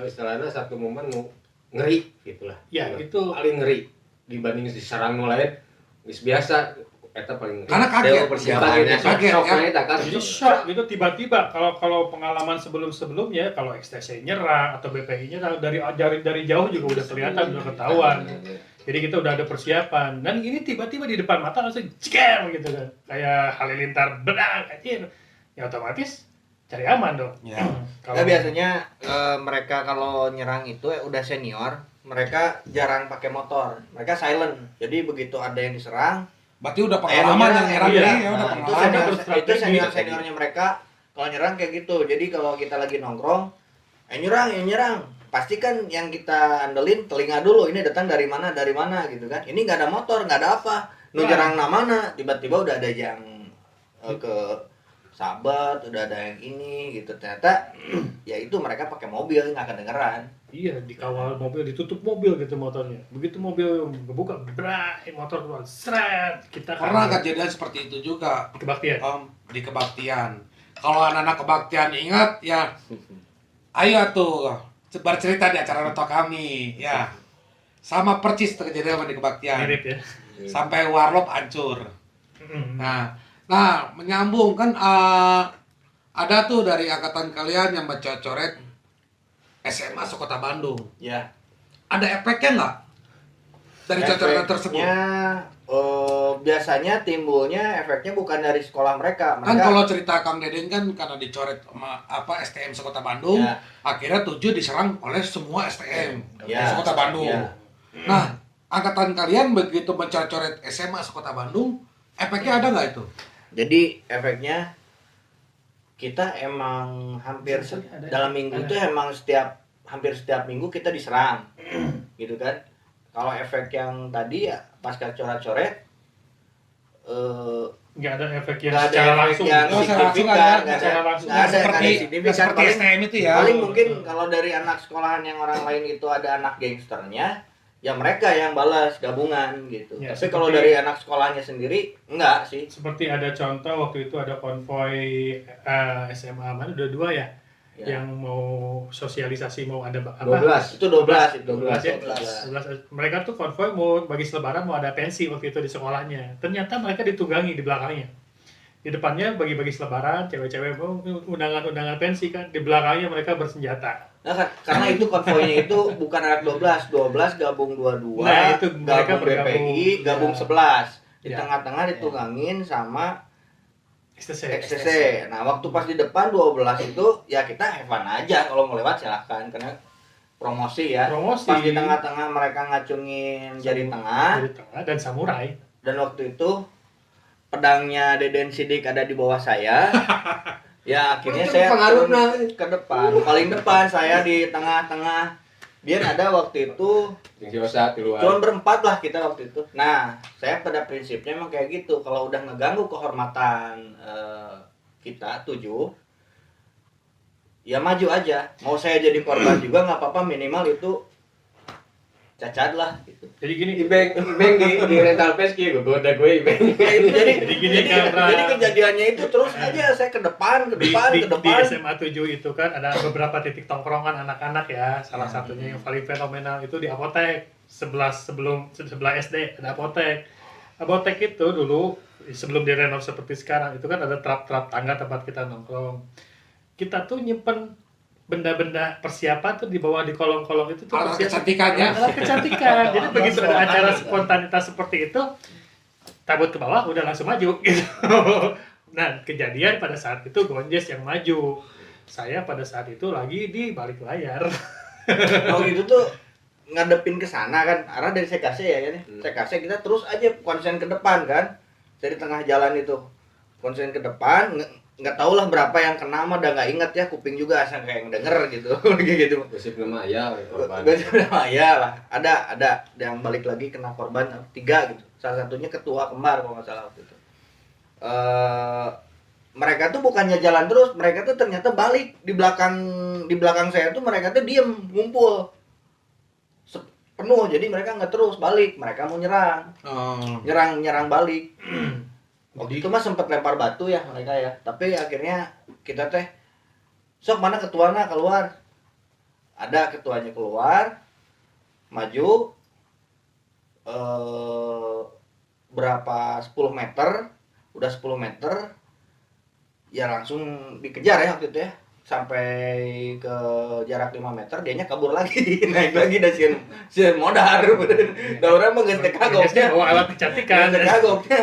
istilahnya satu momen nu ngeri gitulah. Ya, itu. Paling ngeri dibanding diserang nu lain. Geus biasa eta paling ngeri. Karena kaget. Persiapannya Kaget, shock ya. eta kan. Jadi shock gitu tiba-tiba kalau pengalaman sebelumnya kalau XTC nyerang atau BPI nyerang dari jauh juga udah kelihatan udah ketahuan. Jadi kita udah ada persiapan. Dan ini tiba-tiba di depan mata langsung ceker gitu kan. Kayak halilintar bedak anjir. Ya otomatis cari aman dong. Ya. Nah, biasanya mereka kalau nyerang itu udah senior, mereka jarang pakai motor. Mereka silent. Jadi begitu ada yang diserang, Berarti udah pengalaman yang nyerang iya. ini ya udah nah, pengalaman. itu senior-seniornya mereka kalau nyerang kayak gitu. Jadi kalau kita lagi nongkrong, nyerang. Pasti kan yang kita andelin telinga dulu, ini datang dari mana gitu kan. Ini nggak ada motor, nggak ada apa. Nu jarang mana, tiba-tiba udah ada yang ke sahabat, udah ada yang ini gitu. Ternyata ya itu mereka pakai mobil, nggak kedengeran. Iya, dikawal mobil, ditutup mobil gitu motornya. Begitu mobil kebuka, brak, motor keluar, seret. Kita Pernah kejadian seperti itu juga kebaktian. di kebaktian. Kalau anak-anak kebaktian ingat ya, ayo tuh bercerita di acara noto kami ya. Sama percis kejadian di kebaktian. Mirip ya. Sampai warlop hancur. Mm. Nah menyambung kan ada tuh dari angkatan kalian yang mencoret SMA sekota Bandung. Ya. Ada efeknya nggak dari cocoran tersebut? Efeknya, biasanya timbulnya efeknya bukan dari sekolah mereka. Kan kalau cerita Kang Deden kan karena dicoret sama STM sekota Bandung, Ya. akhirnya 7 diserang oleh semua STM Ya. sekota Bandung. Ya. Nah, angkatan kalian begitu mencoret SMA sekota Bandung, efeknya ada nggak itu? Jadi efeknya kita emang hampir dalam minggu itu emang hampir setiap minggu kita diserang gitu kan. Kalau efek yang tadi ya pasca coret-coret Nggak ada efek yang nggak ada secara efek langsung. yang Oh, secara langsung signifikan, nggak ada. nggak Secara ada, langsung. nggak ada, seperti nggak ada signifikan. seperti Paling, STM itu ya. paling mungkin kalau dari anak sekolahan yang orang lain itu ada anak gangsternya, ya mereka yang balas gabungan gitu. Ya, Tapi kalau seperti- dari anak sekolahnya sendiri enggak sih. Seperti ada contoh waktu itu ada konvoy SMA mana udah 2 ya, Ya. yang mau sosialisasi mau ada apa? 12. Itu 12 itu. 12 ya? 12. 12. Mereka tuh konvoy mau bagi selebaran mau ada pensi waktu itu di sekolahnya. Ternyata mereka ditunggangi di belakangnya. Di depannya bagi-bagi selebaran, cewek-cewek mau undangan-undangan pensi kan. Di belakangnya mereka bersenjata. Nah, karena itu konvoynya itu bukan anak 12 gabung 22, Nah, itu mereka gabung bergabung. BPI, gabung Ya. 11. Di Ya. tengah-tengah ditunggangin sama XTC. XTC. Nah, waktu pas di depan 12 itu ya kita have fun aja, kalau mau lewat silahkan karena promosi ya. Promosi. Pas di tengah-tengah mereka ngacungin jari tengah Dari tengah dan samurai. dan waktu itu pedangnya Deden Sidik ada di bawah saya. Ya akhirnya Itu saya pengaruh, turun nah. ke depan, paling depan saya di tengah-tengah. Biar ada waktu itu Yang dewasa di luar. cuma berempat lah kita waktu itu. Nah, saya pada prinsipnya emang kayak gitu. Kalau udah ngeganggu kehormatan kita 7, ya maju aja. Mau saya jadi korban juga nggak apa-apa, minimal itu cacat lah gitu. Jadi gini, Ibeng di rental pes gue udah gue ibeng. Ya, itu jadi gini, karena- jadi kejadiannya itu terus aja saya ke depan, ke di, depan, di, ke di depan. SMA 7 itu kan ada beberapa titik tongkrongan anak-anak ya. Salah satunya yang paling fenomenal itu di apotek. Sebelah SD ada apotek. Apotek itu dulu sebelum direnov seperti sekarang itu kan ada trap-trap tangga tempat kita nongkrong. Kita tuh nyimpen benda-benda persiapan tuh di bawah di kolong-kolong itu tuh Alat persiapan- kecantikan ya? alat kecantikan. Jadi begitu ada acara spontanitas seperti itu, tabut ke bawah udah langsung maju gitu. Nah, kejadian pada saat itu Gonjes yang maju. Saya pada saat itu lagi di balik layar. Kalau itu tuh ngadepin ke sana kan, arah dari CKC ya kan. CKC kita terus aja konsen ke depan kan. Dari tengah jalan itu konsen ke depan, nggak tahu lah berapa yang kena mah udah nggak inget ya, kuping juga asal kayak ngedenger gitu. Kayak gitu. Gosip nama ya korban. Ya lah, ada yang balik lagi kena korban 3 gitu. Salah satunya ketua kembar kalau nggak salah waktu itu. Mereka tuh bukannya jalan terus, mereka tuh ternyata balik di belakang saya tuh mereka tuh diem ngumpul penuh, jadi mereka nggak terus balik, mereka mau nyerang balik. Waktu itu mah sempet lempar batu ya mereka ya, tapi akhirnya kita teh sok mana ketuanya keluar, ada ketuanya keluar maju berapa 10 meter, udah 10 meter ya langsung dikejar ya waktu itu ya, sampai ke jarak 5 meter dianya kabur lagi naik lagi dan sieun modar da urang mah geus teu kagoknya bawa alat kecantikan. geus teu kagoknya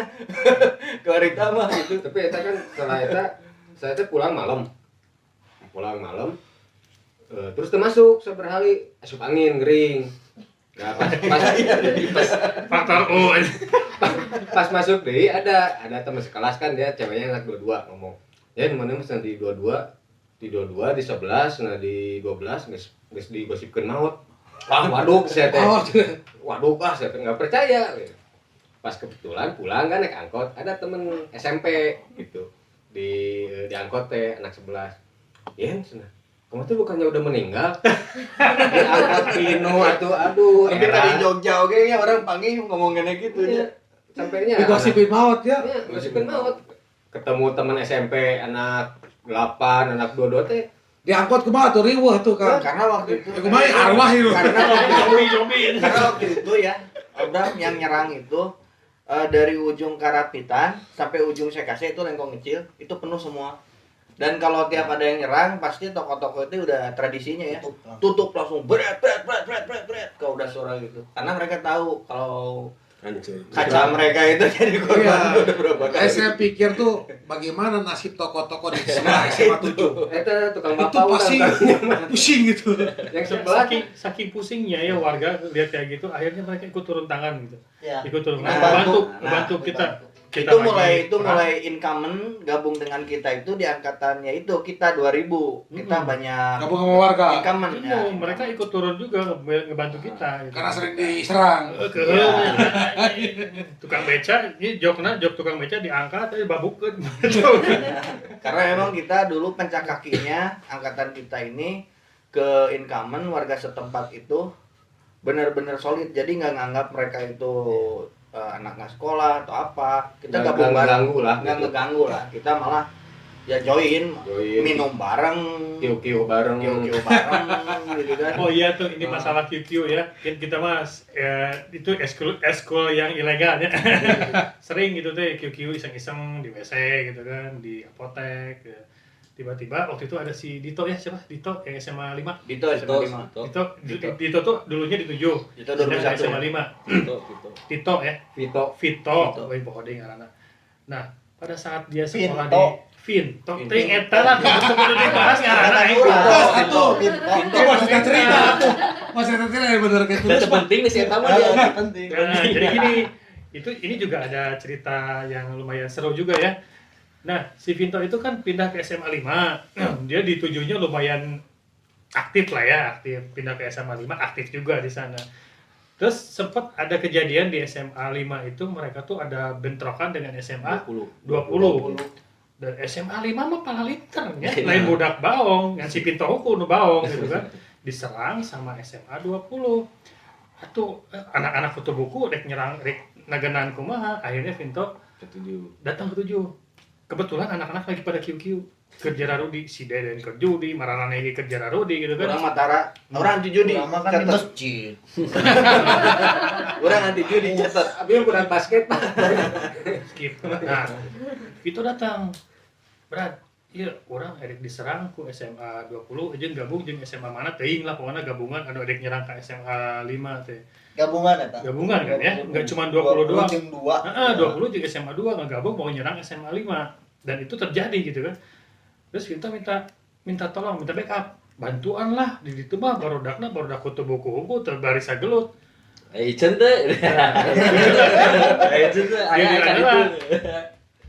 ke harita mah gitu. Tapi eta kan setelah eta saya teh pulang malam. Terus teu masuk saberhali asup angin gering. Nah, Faktor U. pas masuk deh ada teman sekelas kan dia ceweknya anak 22 ngomong. Ya di mana mesen di 22 di 11 nah di 12 geus digosipkeun maut. Wah, waduh saya teh. Waduh, saya teh enggak percaya. Pas kebetulan pulang kan naik angkot, ada temen SMP gitu. Di angkot teh anak 11. Ya, cenah. Kamu tuh bukannya udah meninggal? Diangkat pino aduh. Tapi tadi Jogja oge nya orang panggil ngomongin gitu Iya. nya. Sampainya Digosipin maut ya. Iya, gosipin maut. Ketemu teman SMP anak 8, anak 22 teh. Diangkut kemana tuh riweuh tuh kan. Karena waktu itu Kumaha arwah itu. karena waktu itu ya Abram yang nyerang itu dari ujung Karapitan sampai ujung Sekase itu lengkong kecil itu penuh semua. Dan kalau tiap ada yang nyerang pasti toko-toko itu udah tradisinya ya. Tutup langsung bret kalau udah suara gitu. Karena mereka tahu kalau kaca mereka itu jadi korban udah berapa kali. Saya pikir tuh bagaimana nasib toko-toko di sebelah SMA 7. Eta tukang Itu bapak pasti pusing gitu. yang sebelah Saking pusingnya ya warga lihat kayak gitu, akhirnya mereka ikut turun tangan gitu. Ya. Ikut turun Nah, bantu kita. Kita itu lagi perang. mulai incumbent gabung dengan kita itu di angkatannya itu kita 2000 kita banyak Gabung sama warga. incumbent ya. Mereka ikut turun juga ngebantu kita. Gitu. Karena sering diserang. Tukang beca, ini jok tukang beca diangkat, babukeun. Karena emang kita dulu pencak kakinya angkatan kita ini ke incumbent warga setempat itu benar-benar solid. Jadi nggak nganggap mereka itu anak nggak sekolah atau apa. Kita Nggak gabung bareng, ngeganggu lah. nggak ngeganggu lah. Kita malah ya join. Minum bareng, kiu-kiu bareng. kiu bareng gitu kan. Oh iya tuh, ini masalah QQ ya. Kan kita mas itu eskul yang ilegal ya. Sering gitu tuh QQ iseng-iseng di WC gitu kan, di apotek. Ya. Tiba-tiba waktu itu ada si Dito ya, siapa? Dito yang SMA 5. Dito SMA 5. Dito tuh dulunya di 7. Dito 2001. SMA 5. Tito ya. Vito. Vito. Woi pokoknya ngaranna. Nah, pada saat dia sekolah Vinto. di Vinto, teh eta lah untuk kudu dibahas ngaranna aing Bos Vinto. itu. Itu masih tak cerita tuh. Masih tak cerita yang bener kayak tulis. penting nih sih tamu Yang penting. Nah, jadi gini, ini juga ada cerita yang lumayan seru juga ya. Nah, si Vinto itu kan pindah ke SMA 5. Dia di 7-nya lumayan aktif lah ya, aktif. Pindah ke SMA 5 aktif juga di sana. Terus sempat ada kejadian di SMA 5 itu mereka tuh ada bentrokan dengan SMA 20. Dan SMA 5 mah pala liter ya, lain budak baong, yang si Vinto hukum nu baong gitu kan. Diserang sama SMA 20. Atuh anak-anak foto buku rek nyerang rek nagenan kumaha, akhirnya Vinto datang ke 7. Kebetulan anak-anak lagi pada QQ kerja Rudi, si Deden ke judi, Marana lagi kerja Rudi gitu kan. Orang Matara, orang anti judi, Orang makan di masjid. orang anti judi catat. Abi ukuran basket. Skip. Nah, itu datang. Berat. Iya, orang erek diserang ku SMA 20 aja gabung jeung SMA mana teuing lah pokoknya gabungan anu erek nyerang ka SMA 5 teh. Gabungan eta. Gabungan kan ya, enggak cuma 20 doang. Jeung 2. Heeh, 20 jeung SMA 2 ngagabung mau nyerang SMA 5. Dan itu terjadi gitu kan. Terus kita minta tolong, minta backup. Bantuan lah di ditu mah barudak kutu buku terbaris sagelut. Icen teh. Icen teh aya kan itu.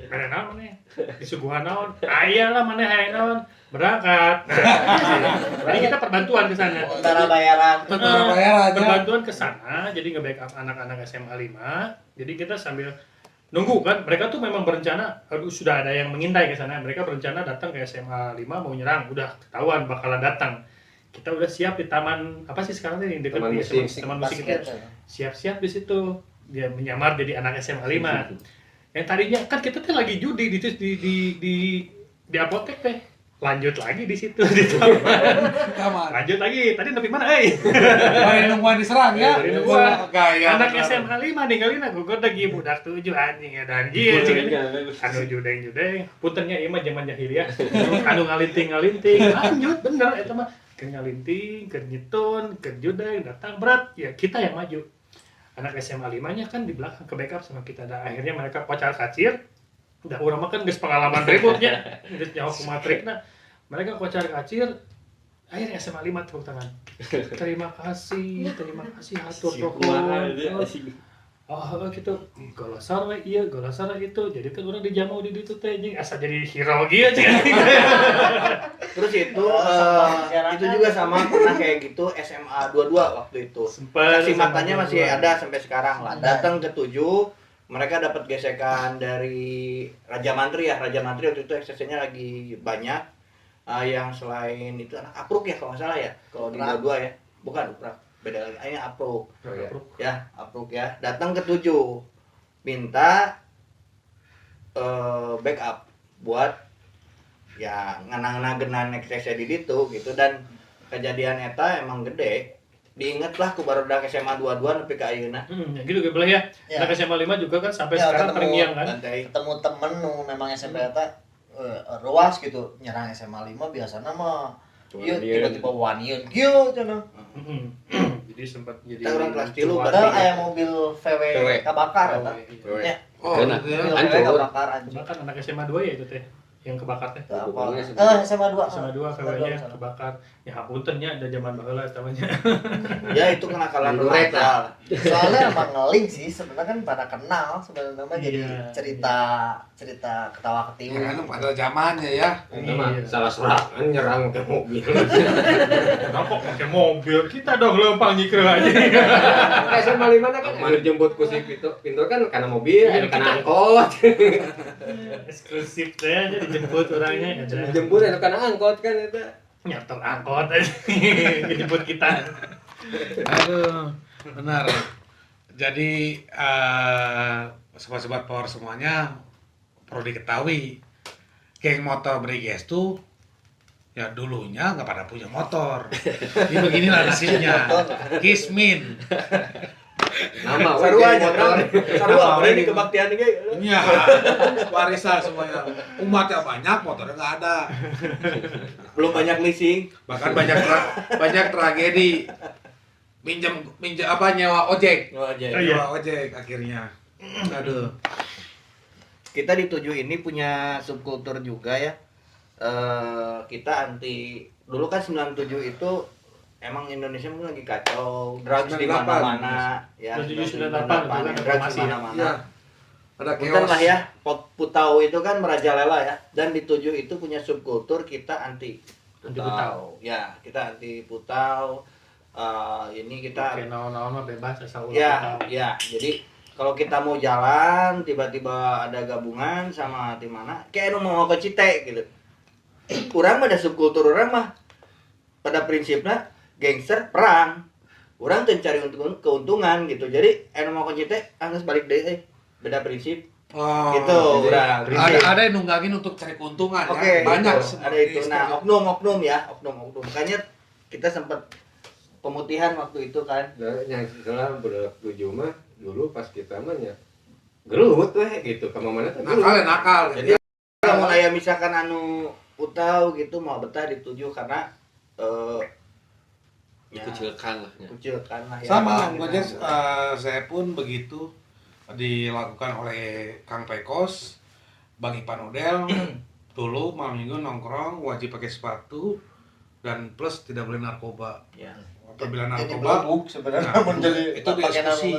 Ada naon maneh? Disuguhan naon? Aya lah maneh hayang naon? Berangkat. Jadi kita perbantuan ke sana. Tentara bayaran. Tentara bayaran ya. Perbantuan ke sana, jadi nge-backup anak-anak SMA 5. Jadi kita sambil nunggu kan, mereka tuh memang berencana, sudah ada yang mengintai ke sana. Mereka berencana datang ke SMA 5 mau nyerang, udah ketahuan bakalan datang. Kita udah siap di taman apa sih sekarang ini dekat Taman di musik. taman musik itu. Basket. Siap-siap di situ. Dia menyamar jadi anak SMA 5. Yang tadinya kan kita tuh lagi judi di apotek teh. lanjut lagi di situ di taman. Kamar. Lanjut lagi, tadi nepi mana Bari nungguan diserang ya. Bari nungguan. Gaya. Anak SMA 5 ninggalin aku gue lagi budak 7 anjing ya dan gitu anu judeng puternya ieu mah zaman jahiliyah anu ngalinting lanjut bener eta mah keur ngalinting keur nyetun keur judeng datang berat ya kita yang maju. Anak SMA 5 nya kan di belakang ke backup sama kita dan akhirnya mereka kocar kacir udah urang mah kan geus pengalaman ributnya geus nyawa kumatrikna mereka kocar kacir akhirnya SMA 5 tepuk tangan terima kasih hatur nuhun oh gitu golosar we ieu golosar itu jadi kan orang dijamu di ditu teh jeung asa jadi hero kieu Terus itu Sama itu juga sama pernah kayak gitu SMA 22 waktu itu. Sempet Saksi SMA matanya masih 22. ada sampai sekarang lah. Ada. Datang ke 7, mereka dapat gesekan dari Raja Mantri ya. Raja Mantri waktu itu XCC-nya lagi banyak. Yang selain itu anak Apruk ya kalau nggak salah ya. Kalau di Uprak. 22 ya. Bukan Uprak. Beda lagi. Ini Apruk. Oh, ya. Ya, Apruk ya. Datang ke 7. Minta backup buat ya nganang-ngenan XCC di ditu gitu dan kejadian eta emang gede. Diinget lah ku barudak SMA 22 nepi ka ayeuna. ya gitu gue bilang ya Ya. anak SMA 5 juga kan sampai Ya, sekarang ketemu. terngiang kan Santai. Ketemu temen nu memang SMP eta ruas gitu nyerang SMA 5 biasanya mah ieu tiba-tiba wanian kieu cenah. Mhm. jadi sempat jadi Kita orang kelas 3 Padahal berarti. aya mobil VW VW. kabakar eta. Wewe. Ya, Oh, Kena. gitu ya. mobil VW Hancur. kabakar anjing. bahkan anak SMA 2 ya itu teh yang kebakar teh Teu apa. Pokoknya SMA SMA 2. SMA 2 VW-nya kebakar ya hapuntennya ada zaman baheula tamanya Ya itu kenakalan Durek remaja. Soalnya emang ngeling sih sebenarnya kan pada kenal sebenarnya mah jadi Iya, cerita ketawa ketiwi. Ya kan pada zamannya ya. Itu mah salah serangan nyerang ke mobil. kenapa pakai mobil kita dong lempang nyikir aja SMA 5 kan anu jemput ku si Pintu kan karena mobil, Iya, anu kana kita- angkot. eksklusif teh aja dijemput orangnya ada Jemput anu kana angkot kan eta. nyatok angkot aja dijemput kita Aduh, benar. Jadi sobat-sobat power semuanya perlu diketahui, geng motor Briges tuh ya dulunya nggak pada punya motor. Jadi beginilah nasibnya. Kismin. Nama we Sarua geng aja motor. Sarua Nama berani ini. kebaktian ge. Iya, warisan semuanya. Umatnya banyak, motornya nggak ada. Belum banyak leasing. Bahkan banyak tragedi. Minjem apa nyewa ojek. Oh, aja. Oh, iya. Nyewa ojek akhirnya. Aduh. Kita di 7 ini punya subkultur juga ya. Kita anti dulu kan 97 itu emang Indonesia pun lagi kacau, drugs di 98. mana-mana ya. 97, 98 ya, drugs di reformasi ya. mana-mana. Iya. Ada Bukan chaos. lah ya, Putau itu kan merajalela ya. Dan di 7 itu punya subkultur kita anti Anti Putau. Ya, kita anti Putau. Ini kita Oke, naon-naon mah bebas asal ulah ya, Putau. ya. Jadi kalau kita mau jalan, tiba-tiba ada gabungan sama tim mana, kayak nu mau ke Cite gitu. Urang mah ada subkultur urang mah pada prinsipnya gangster perang. Urang teu cari keuntungan gitu. Jadi anu mau ke Cite, geus balik deui beda prinsip. Oh, Gitu, jadi urang. ada yang nunggangin untuk cari keuntungan Oke, ya. Banyak gitu. Ada itu. Nah, oknum-oknum ya, oknum-oknum. Makanya kita sempat pemutihan waktu itu kan. Nah, yang salah budak 7 mah dulu pas kita mah nya gelut weh gitu ka mana teh nakal ya nakal. Jadi kalau aya misalkan anu utau gitu mau betah di 7 karena ya, Dikucilkan lah ya. kucilkan lah ya. Sama, Kita- Gojes, saya pun begitu dilakukan oleh Kang Pekos, Bang Ipan Odel. Dulu malam minggu nongkrong wajib pakai sepatu dan plus tidak boleh narkoba. Ya. Apabila Jadi narkoba belabuk sebenarnya Nah, menjadi itu diskusi.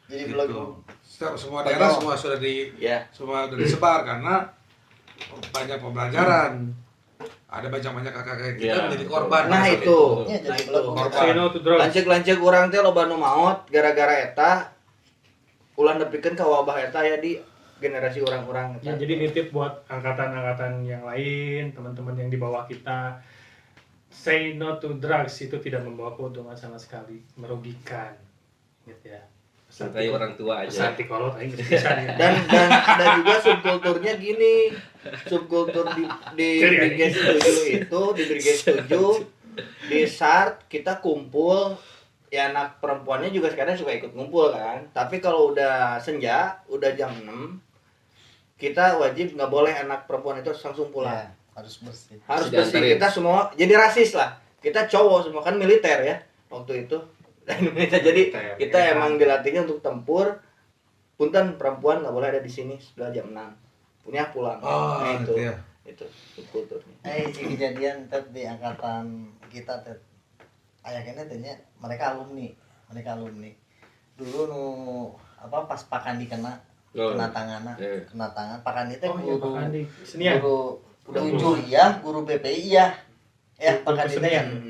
Jadi Gitu. belabuk. Setiap semua daerah Betul. semua sudah Ya. sudah disebar karena banyak pembelajaran. Ada banyak kakak-kakak kita Ya, menjadi betul. korban. Nah pada saat itu. Iya, jadi Nah, itu. belabuk. Korban. Say no to drugs. Lancek-lancek urang teh loba nu maot gara-gara eta ulah nepikeun ka wabah eta ya di generasi orang-orang Ya, jadi nitip buat angkatan-angkatan yang lain, teman-teman yang di bawah kita. Say no to drugs itu tidak membawa keuntungan sama sekali, merugikan. Gitu ya. Santai orang tua aja. Santi kolot aing geus pisan ya. Dan juga subkulturnya gini, subkultur di Brigade 7 itu, di Brigade 7 di SART kita kumpul, ya anak perempuannya juga sekarang suka ikut ngumpul kan, tapi kalau udah senja, udah jam 6 kita wajib nggak boleh anak perempuan itu langsung pulang. Ya, harus bersih. Harus Diantarin. bersih. Kita semua jadi rasis lah, kita cowok semua kan militer ya waktu itu. Jadi kita emang dilatihnya untuk tempur. Punten perempuan nggak boleh ada di sini setelah jam 6. Punya pulang. Oh, Nah, gitu ya. itu subkulturnya. Si kejadian di angkatan kita ayahnya tanya mereka alumni dulu nu apa pas Pak Kandi kena tangan Pak Kandi teh Oh iya, Pak guru Kandi. Senian. guru Udah udah ya guru BPI ya Pak Kandi teh kesenian.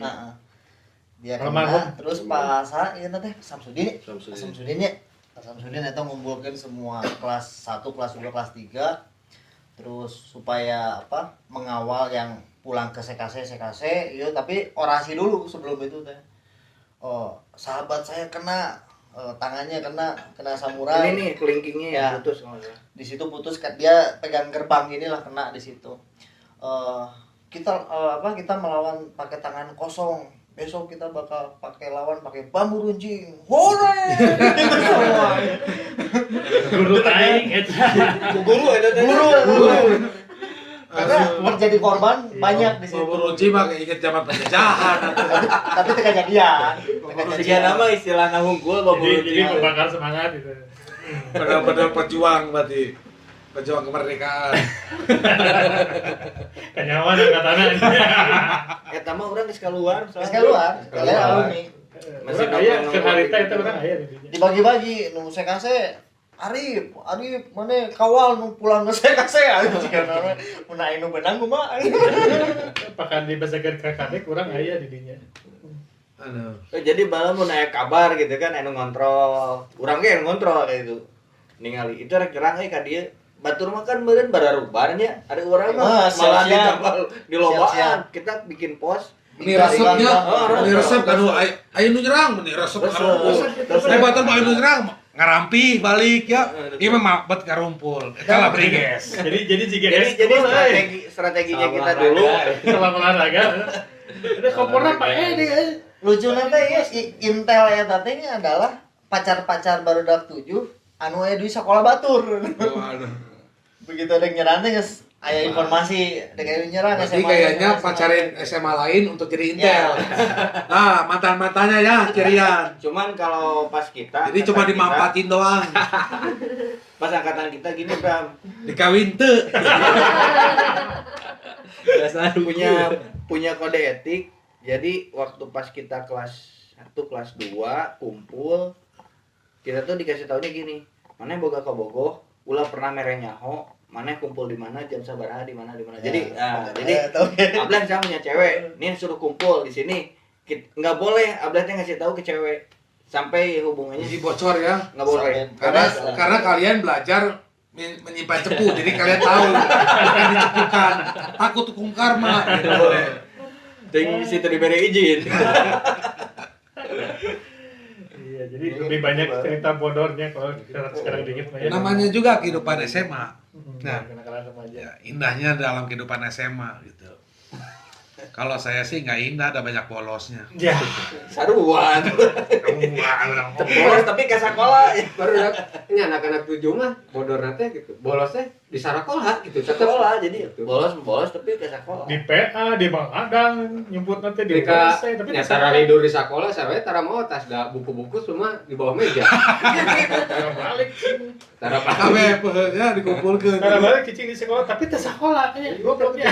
dia Almarhum. kena terus Pak ieu teh Samsudin Samsudin. Samsudin ya Pak Samsudin itu ngumpulkan semua kelas 1, kelas 2, kelas 3 terus supaya apa mengawal yang pulang ke sekase ya tapi orasi dulu sebelum itu teh sahabat saya kena tangannya kena samurai Ini nih kelingkingnya Ya. yang putus. di situ putus dia pegang gerbang inilah kena di situ kita kita melawan pakai tangan kosong besok kita bakal pakai bambu runcing boleh itu semua Guru aing eta. Guru ada teh. karena terjadi korban banyak di situ Bubur uji mah inget zaman penjajahan. tapi teka jadian Sekian nama istilah hungkul Jadi membakar semangat gitu. Benar-benar pejuang berarti. Pejuang kemerdekaan. Kanyawan angkatana. Eta mah urang geus keluar. keluar kalian alumni Masih Urang aya nongkrong- ke harita eta urang aya di dinya. dibagi-bagi nu sekase Arif mana kawal nu pulang ke sekase anjing karena mun aya nu benang kumaha Pakan dibasakeun ka kadek urang aya di dinya. Aduh. Jadi malah mau naik kabar gitu kan, anu ngontrol, urang ge anu ngontrol kayak gitu. Ningali itu rek gerang ka dieu. Batur mah kan meureun bararubarnya. Ada urang mah malah di siap-siap. kapal di lobaan. Siap-siap. Kita bikin pos. Ini resepnya, Oh, ini resep kan ayo nu nyerang, ini resep karumpul. Batur mah ayo nu nyerang ngarampi balik ya. Ieu mah mabet karumpul. Eta lah briges. Jadi jika Jadi strateginya kita dulu setelah olahraga ada komporna Pak Edi. lucunya teh ya intel eta teh adalah pacar-pacar barudak 7 anu aya di sekolah batur Waduh. begitu ada nyerang teh geus aya informasi ada kayak nyerang Berarti kayaknya pacarin SMA lain untuk jadi intel. Nah, mantan-mantannya ya cirian. cuman kalau pas kita Jadi cuma dimampatin doang. pas angkatan kita gini Bram, Dikawin teu. punya kode etik. Jadi waktu pas kita kelas 1, kelas 2 kumpul, kita tuh dikasih taunya gini, mana boga ka bogoh, ulah pernah mere nyaho, mana kumpul di mana jam sabaraha di mana. Jadi ablan saya punya cewek, nih suruh kumpul di sini. Nggak boleh ablannya ngasih tahu ke cewek sampai hubungannya Jadi bocor ya. nggak boleh. Karena kalian belajar menyimpan cepu, jadi kalian tahu bukan dicepukan. Takut hukum karma. Gitu. Ting situ diberi izin. Iya, jadi lebih banyak cerita bodornya kalau sekarang diingat mah ya. Namanya juga kehidupan SMA. Nah, Kenakalan remaja. ya, indahnya dalam kehidupan SMA gitu. Kalau saya sih nggak indah, ada banyak bolosnya. Ya, Saruan. Bolos tapi ke sekolah. Baru ini anak-anak 7 mah bodor nate gitu. Bolosnya di sarakola gitu. Sekolah jadi bolos tapi ke sekolah. di PA, di Bang Adang, nyebut nanti di Ketika WC, tapi nyatara tidur di sekolah, saya tara mau tas da buku-buku semua di bawah meja. balik. Tara pak. Kabeh ya dikumpulkan. Karena balik cicing di sekolah, tapi di sekolah kayaknya gobloknya.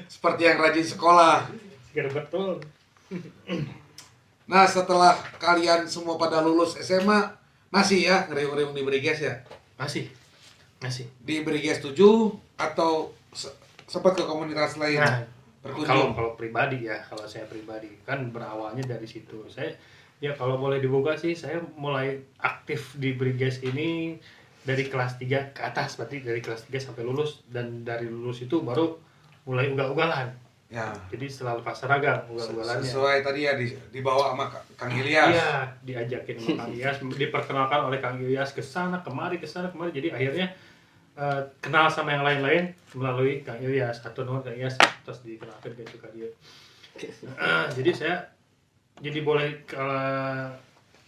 Seperti yang rajin sekolah. Segar betul. Nah, setelah kalian semua pada lulus SMA, masih ya ngeriung-ngeriung di Briges ya? Masih. Di Briges 7 atau sempat ke komunitas lain? Nah, Berkunjung. kalau pribadi ya, kalau saya pribadi kan berawalnya dari situ. Saya ya kalau boleh dibuka sih, saya mulai aktif di Briges ini dari kelas 3 ke atas, berarti dari kelas 3 sampai lulus, dan dari lulus itu baru mulai ugal-ugalan. Ya. Jadi setelah lepas seragam ugal-ugalannya. Sesuai tadi ya dibawa sama Kang Ilyas. Iya, diajakin sama Kang Ilyas, diperkenalkan oleh Kang Ilyas ke sana kemari. Jadi akhirnya kenal sama yang lain-lain melalui Kang Ilyas atau nuhun Kang Ilyas terus dikenalkan ke dia. Jadi saya jadi boleh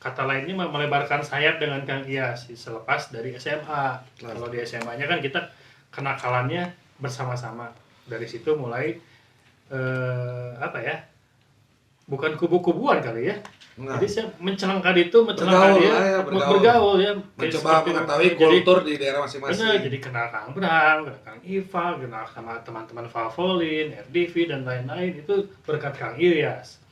kata lainnya melebarkan sayap dengan Kang Ilyas selepas dari SMA. Kalau di SMA-nya kan kita kenakalannya bersama-sama. Dari situ mulai bukan kubu-kubuan kali ya. Nah. Jadi saya mencelangkan dia, bergaul ya. Mencoba mengetahui kultur di daerah masing-masing. Benar, jadi kenal Kang Bram, kenal Kang Ival, kenal sama teman-teman Valvolin, RDV dan lain-lain itu berkat Kang Ilyas.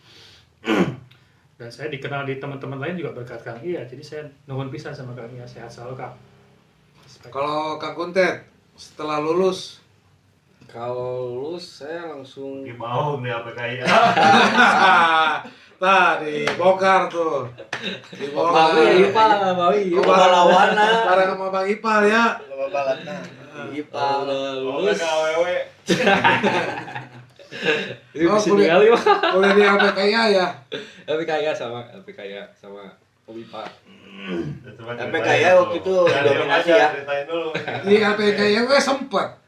Dan saya dikenal di teman-teman lain juga berkat Kang Ilyas. Jadi saya nuhun pisan sama Kang Ilyas, sehat selalu Kang. Kalau Kang Kuntet setelah lulus Kalau lulus saya langsung Mau nih apa kayak tadi bongkar tuh. Dibongkar. Balawana. Bareng sama Bang Ipal ya. Babalana. Ipal. lulus. awewe Oh, kuliah di LPKIA ya. LPKIA sama Obipa. LPKIA waktu itu dominasi ya. Ceritain dulu. Di LPKIA gue sempet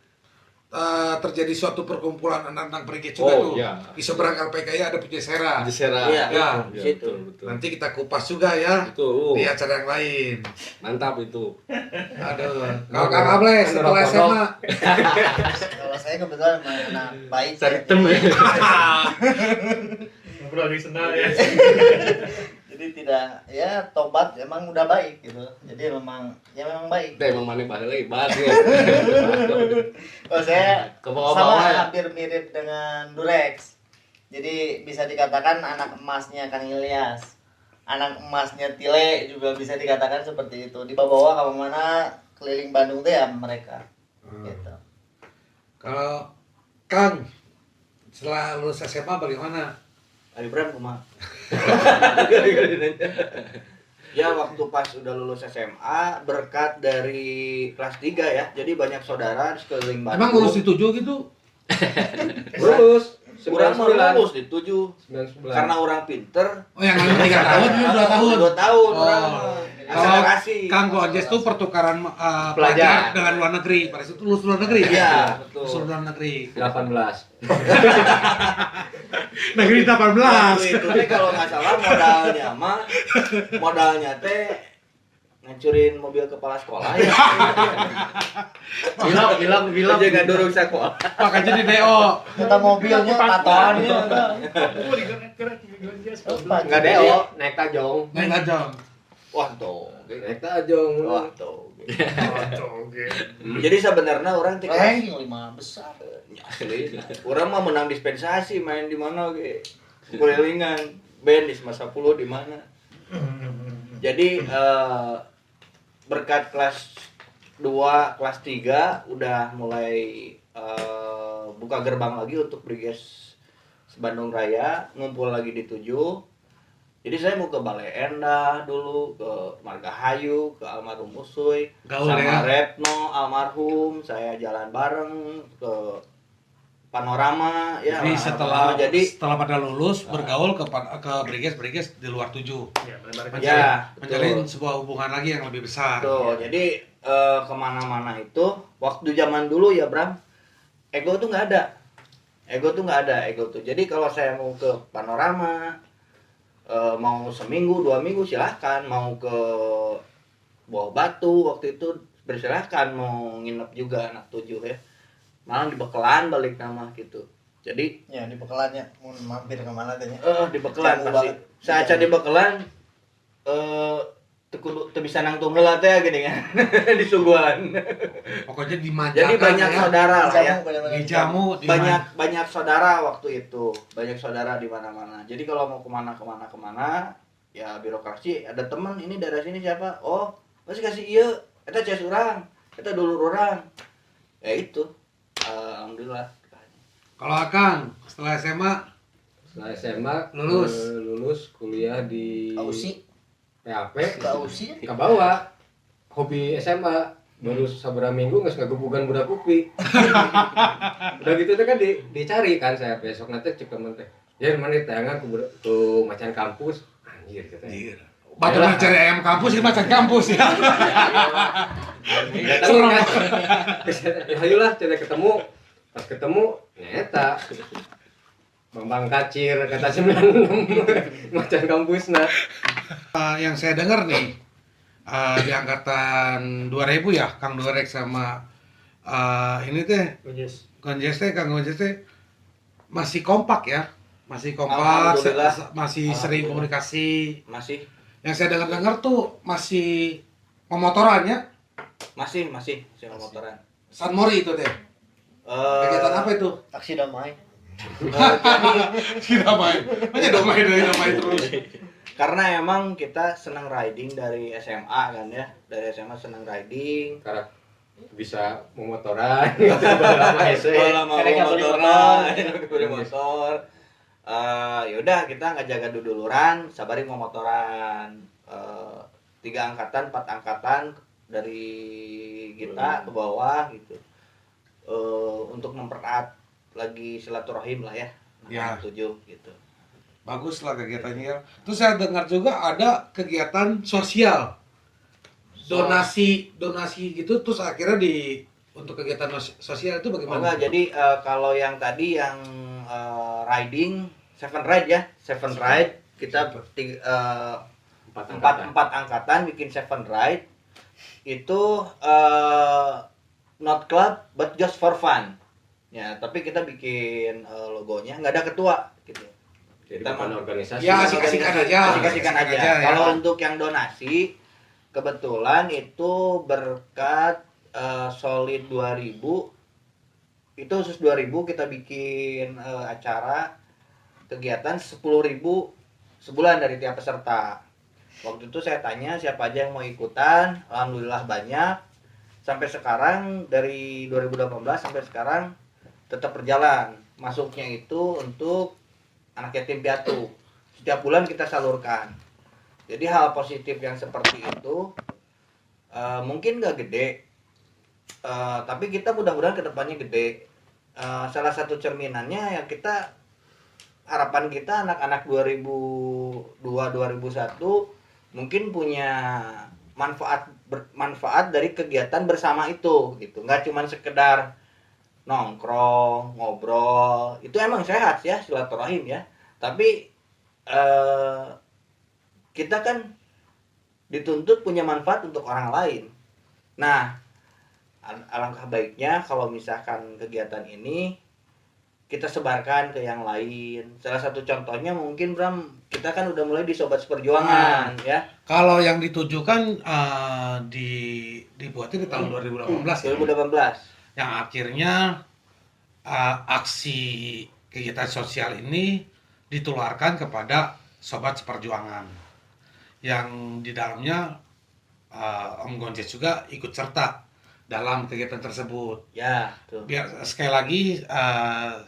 terjadi suatu perkumpulan anak-anak brigade juga tuh. Iya. Di seberang LPKIA ada Pujasera. Jisera. Iya. Ya, Di situ. betul. nanti kita kupas juga ya Itu di acara yang lain. mantap itu. Aduh, kalau Kang Ables setelah SMA Kalau saya kebetulan anak baik. Saritem ya. Ngobrol di senal ya. Jadi tidak ya tobat emang udah baik gitu. Jadi memang baik. Teh emang mana bahasa lagi bahas ya. Kalau saya Ke bawah-bawah sama ya. hampir mirip dengan Durex. Jadi bisa dikatakan anak emasnya Kang Ilyas. Anak emasnya Tile juga bisa dikatakan seperti itu. Dibawa kemana keliling Bandung tuh ya mereka. Gitu. kalau Kang setelah lulus SMA bagaimana? Ali Bram kumaha? Ya waktu pas udah lulus SMA berkat dari kelas 3 ya. Jadi banyak saudara di sekeliling Bandung. Emang lulus di 7 gitu? Lulus. Kurang mau 99. lulus di 7 99. karena orang pinter. Oh, yang lain 3 tahun, ini 2 tahun. 2 tahun Oh. orang. Kalau Akselerasi. Kang Gojes tuh pertukaran Pelajar. pelajar dengan luar negeri. Pada itu lulus luar negeri. Iya, Lulus betul. luar negeri. 18. Negeri 18. Waktu itu teh kalau nggak salah modalnya teh ngancurin mobil kepala sekolah ya. Bilang Jaga dorong sekolah. Makanya di DO. Kita mobilnya tatoannya. Oh, digeret-geret Nggak DO. naik tajong. Naik aja. Wah tuh. Naik tajong. Wah tuh. Oke. Jadi sebenarnya orang teh Ranking 5 besar. asli. Orang mah menang dispensasi main di mana ge. Kelilingan band di masa 10 di mana. Jadi berkat kelas 2, kelas 3 udah mulai buka gerbang lagi untuk Briges Bandung Raya, ngumpul lagi di 7. Jadi saya mau ke Balai Endah dulu, ke Margahayu, ke almarhum Usuy, Gaul sama ya. Retno almarhum, saya jalan bareng ke Panorama ya. Jadi setelah jadi pada lulus bergaul ke Briges di luar 7. Ya, melebarkan ya Menjalin sebuah hubungan lagi yang lebih besar. tuh, jadi kemana-mana itu waktu zaman dulu ya Bram, ego tuh nggak ada. Ego tuh. Jadi kalau saya mau ke Panorama, mau seminggu 2 minggu silahkan, mau ke Bawah Batu waktu itu bersilahkan, mau nginep juga anak 7 ya, malah di Bekelan balik nama gitu. Jadi Ya di Bekelannya mau mampir kemana tanya. di Bekelan Jauh pasti banget. saya di Bekelan teu bisa nangtung heula teh gini kan di Suguhan. Pokoknya dimanjakan. Jadi banyak ya. saudara lah ya. Dijamu, Banyak saudara waktu itu, banyak saudara di mana-mana. Jadi kalau mau kemana ya birokrasi, ada teman ini daerah sini siapa, oh masih kasih iya, eta cs urang, eta dulur orang, ya itu. Alhamdulillah. Kalau Akang setelah SMA Setelah SMA Lulus. lulus kuliah di Ausi, PAP. ke Ausi. Ke bawah hobi SMA baru sabar minggu nggak ngagebugan budak kupi. Udah gitu teh kan dicari kan saya besok nanti cek temen teh. Ya mana tayangan ke macan kampus. Anjir katanya. Batu mencari ayam kampus ini macan kampus ya. Datang kan. Ayolah cari ketemu. Pas ketemu nyata. Bambang Kacir kata 96 macan kampusna. Yang saya dengar nih di angkatan 2000 ya, Kang Dorek sama ini teh Kang Gonjes teh masih kompak ya, masih kompak, Alhamdulillah. masih sering komunikasi. Masih Yang saya dengar tuh masih pemotorannya masih motoran. San Mori itu teh. Kegiatan apa itu? Aksi damai. Tidak main, hanya damai terus. Karena emang kita senang riding dari SMA kan ya, dari SMA senang riding. Karena bisa memotoran gitu lama hese. Kadang motoran, beli motor. Yaudah kita nggak jaga duduluran, sabarin mau motoran. 3 angkatan, 4 angkatan dari kita ke bawah gitu. Untuk mempererat lagi silaturahim lah ya. Ya. 7 gitu. Bagus lah kegiatannya ya. Terus saya dengar juga ada kegiatan sosial, donasi gitu. Terus akhirnya untuk kegiatan sosial itu Oh bagaimana? enggak, jadi kalau yang tadi yang riding, 7 ride ya, 7 ride kita empat angkatan bikin 7 ride itu not club but just for fun ya, tapi kita bikin logonya nggak ada ketua gitu. Jadi Kita bukan mah- organisasi. Ya, asik-asikan aja. Asik-asikan aja. Asik-asikan aja, ya. Kalau untuk yang donasi kebetulan itu berkat Solid 2000 itu khusus 2000 kita bikin acara kegiatan 10.000 sebulan dari tiap peserta. Waktu itu saya tanya siapa aja yang mau ikutan, alhamdulillah banyak. Sampai sekarang dari 2018 sampai sekarang tetap berjalan. Masuknya itu untuk anak yatim piatu. Setiap bulan kita salurkan. Jadi hal positif yang seperti itu mungkin nggak gede, tapi kita mudah-mudahan kedepannya gede. Salah satu cerminannya ya kita harapan kita anak-anak 2002-2001 mungkin punya manfaat dari kegiatan bersama itu gitu. Nggak cuma sekedar nongkrong, ngobrol, itu emang sehat ya silaturahim ya. Tapi kita kan dituntut punya manfaat untuk orang lain. Nah, alangkah baiknya kalau misalkan kegiatan ini kita sebarkan ke yang lain. Salah satu contohnya mungkin Bram, kita kan udah mulai di Sobat Seperjuangan ya. Kalau yang ditujukan dibuatnya di tahun 2018 ya. 2018. Yang akhirnya aksi kegiatan sosial ini ditularkan kepada Sobat Seperjuangan yang di dalamnya Om Gonjes juga ikut serta dalam kegiatan tersebut. Ya, tuh. Biar sekali lagi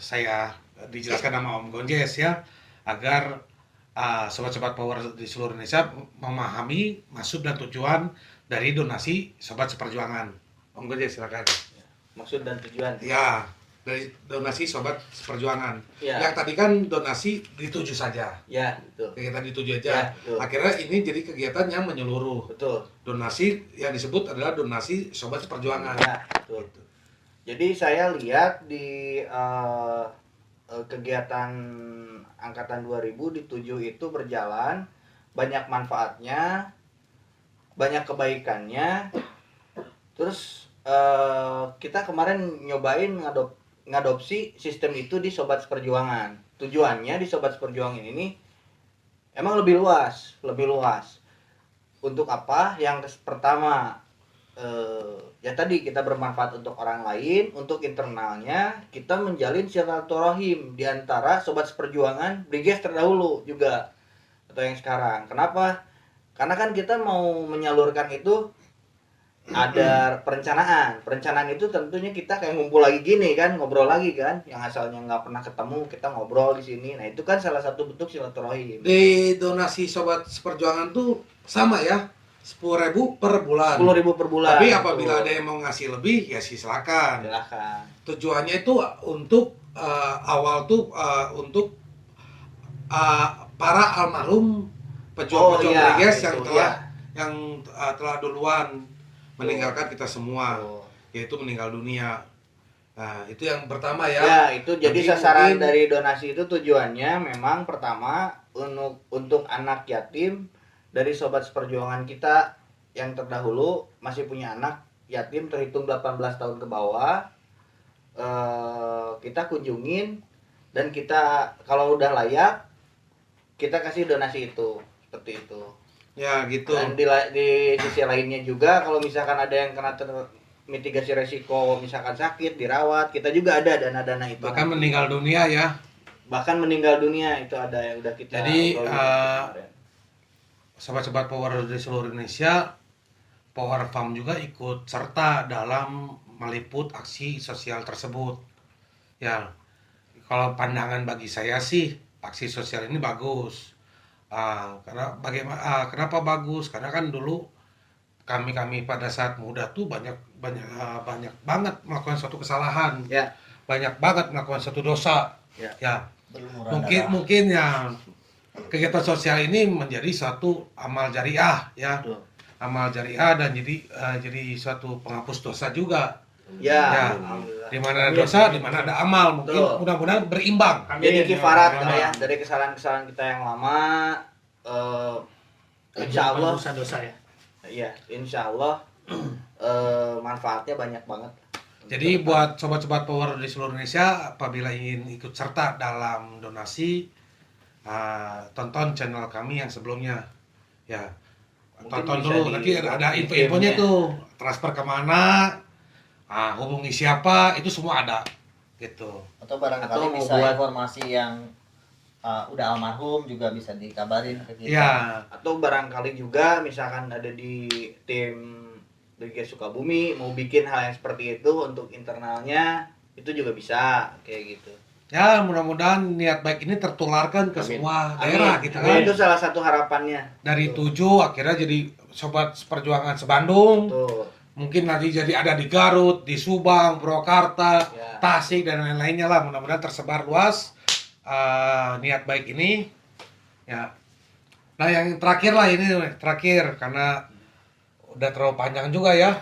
saya dijelaskan nama Om Gonjes ya, agar sobat-sobat power di seluruh Indonesia memahami maksud dan tujuan dari donasi Sobat Seperjuangan. Om Gonjes silakan. Maksud dan tujuan. Ya, dari donasi Sobat Seperjuangan. Ya. Yang tadi kan donasi dituju saja. Ya, betul. Kegiatan dituju aja. Ya, betul. Akhirnya ini jadi kegiatan yang menyeluruh. Betul. Donasi yang disebut adalah donasi Sobat Seperjuangan. Ya, betul. Jadi saya lihat di kegiatan angkatan 2000 di 7 itu berjalan, banyak manfaatnya, banyak kebaikannya. Terus kita kemarin nyobain ngadopsi sistem itu di Sobat Seperjuangan. Tujuannya di Sobat Seperjuangan ini emang lebih luas. Untuk apa? Yang pertama, ya tadi kita bermanfaat untuk orang lain, untuk internalnya kita menjalin silaturahim di antara Sobat Seperjuangan Briges terdahulu juga atau yang sekarang. Kenapa? Karena kan kita mau menyalurkan itu ada perencanaan. Perencanaan itu tentunya kita kayak ngumpul lagi gini kan, ngobrol lagi kan, yang asalnya nggak pernah ketemu kita ngobrol di sini. Nah itu kan salah satu bentuk silaturahim. Di donasi Sobat Seperjuangan tuh sama ya, 10.000 per bulan. 10.000 per bulan. Tapi gitu. apabila ada yang mau ngasih lebih ya silakan. Silakan. Tujuannya itu untuk awal tuh untuk para almarhum pejuang-pejuang iya, Briges itu, yang telah duluan meninggalkan kita semua, Tuh. yaitu meninggal dunia. Nah, itu yang pertama ya. Ya, itu jadi Nanti sasaran mungkin- dari donasi itu tujuannya memang pertama untuk anak yatim dari sobat seperjuangan kita yang terdahulu masih punya anak yatim terhitung 18 tahun ke bawah. Kita kunjungin dan kita kalau udah layak kita kasih donasi itu seperti itu. Ya gitu. Dan di sisi lainnya juga kalau misalkan ada yang kena mitigasi resiko misalkan sakit dirawat kita juga ada dana-dana itu. Bahkan meninggal dunia ya. Bahkan meninggal dunia itu ada yang udah kita Jadi, obrolin kemarin. Sobat-sobat Power di seluruh Indonesia, Power Farm juga ikut serta dalam meliput aksi sosial tersebut. Ya, kalau pandangan bagi saya sih aksi sosial ini bagus. Karena kenapa bagus? Karena kan dulu kami pada saat muda tuh banyak banget melakukan suatu kesalahan, Ya. banyak banget melakukan suatu dosa. Ya. Ya, Berlumuran mungkin ya kegiatan sosial ini menjadi suatu amal jariah ya. Betul. Amal jariah dan jadi suatu penghapus dosa juga. Ya, Ya. alhamdulillah. Di mana ada dosa, di mana ada amal. Mungkin Betul. mudah-mudahan berimbang. Jadi kifarat Amin. ya dari kesalahan-kesalahan kita yang lama insya Allah dosa-dosa ya. ya insya Allah manfaatnya banyak banget. Jadi buat sobat-sobat Power di seluruh Indonesia, apabila ingin ikut serta dalam donasi, tonton channel kami yang sebelumnya. Ya, Mungkin tonton bisa dulu. Nanti ada info-infonya tuh, transfer kemana, hubungi siapa, itu semua ada. Gitu. atau barangkali Atau mau bisa buat- informasi yang udah almarhum juga bisa dikabarin ke kita. Ya, Atau barangkali juga misalkan ada di tim Liga Sukabumi mau bikin hal yang seperti itu untuk internalnya itu juga bisa kayak gitu. ya mudah-mudahan niat baik ini tertularkan ke Amin. semua daerah Amin. gitu Amin. kan. Itu salah satu harapannya. Dari 7 akhirnya jadi sobat seperjuangan sebandung. Tuh. Mungkin nanti jadi ada di Garut, di Subang, Purwakarta, Ya. Tasik dan lain-lainnya lah. Mudah-mudahan tersebar luas niat baik ini. Ya. Nah yang terakhir lah ini terakhir karena udah terlalu panjang juga ya.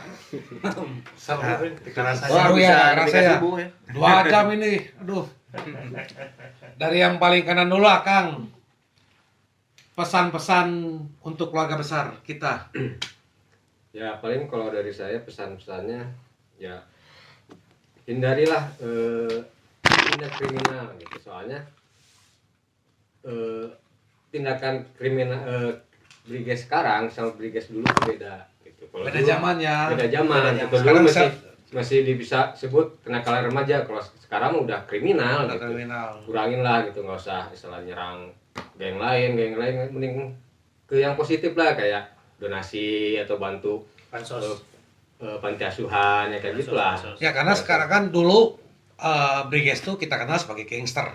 Seru Wah, ya rasa ya. subuh ya. 2 jam ini, aduh. Dari yang paling kanan dulu lah, Kang. Pesan-pesan untuk keluarga besar kita. Ya paling kalau dari saya pesan-pesannya ya hindarilah tindak kriminal gitu, soalnya tindakan kriminal Briges sekarang sama Briges dulu tuh beda gitu. Kalau Beda dulu- zaman ya. beda zaman. Beda Itu zaman. dulu Sekarang masih bisa sebut kenakalan remaja, kalau sekarang udah kriminal Udah gitu. kriminal. Kurangin lah gitu, nggak usah istilah nyerang geng lain, mending ke yang positif lah kayak donasi atau bantu Pansos. panti asuhan ya kayak gitulah. Ya karena sekarang kan dulu Briges tuh kita kenal sebagai gangster.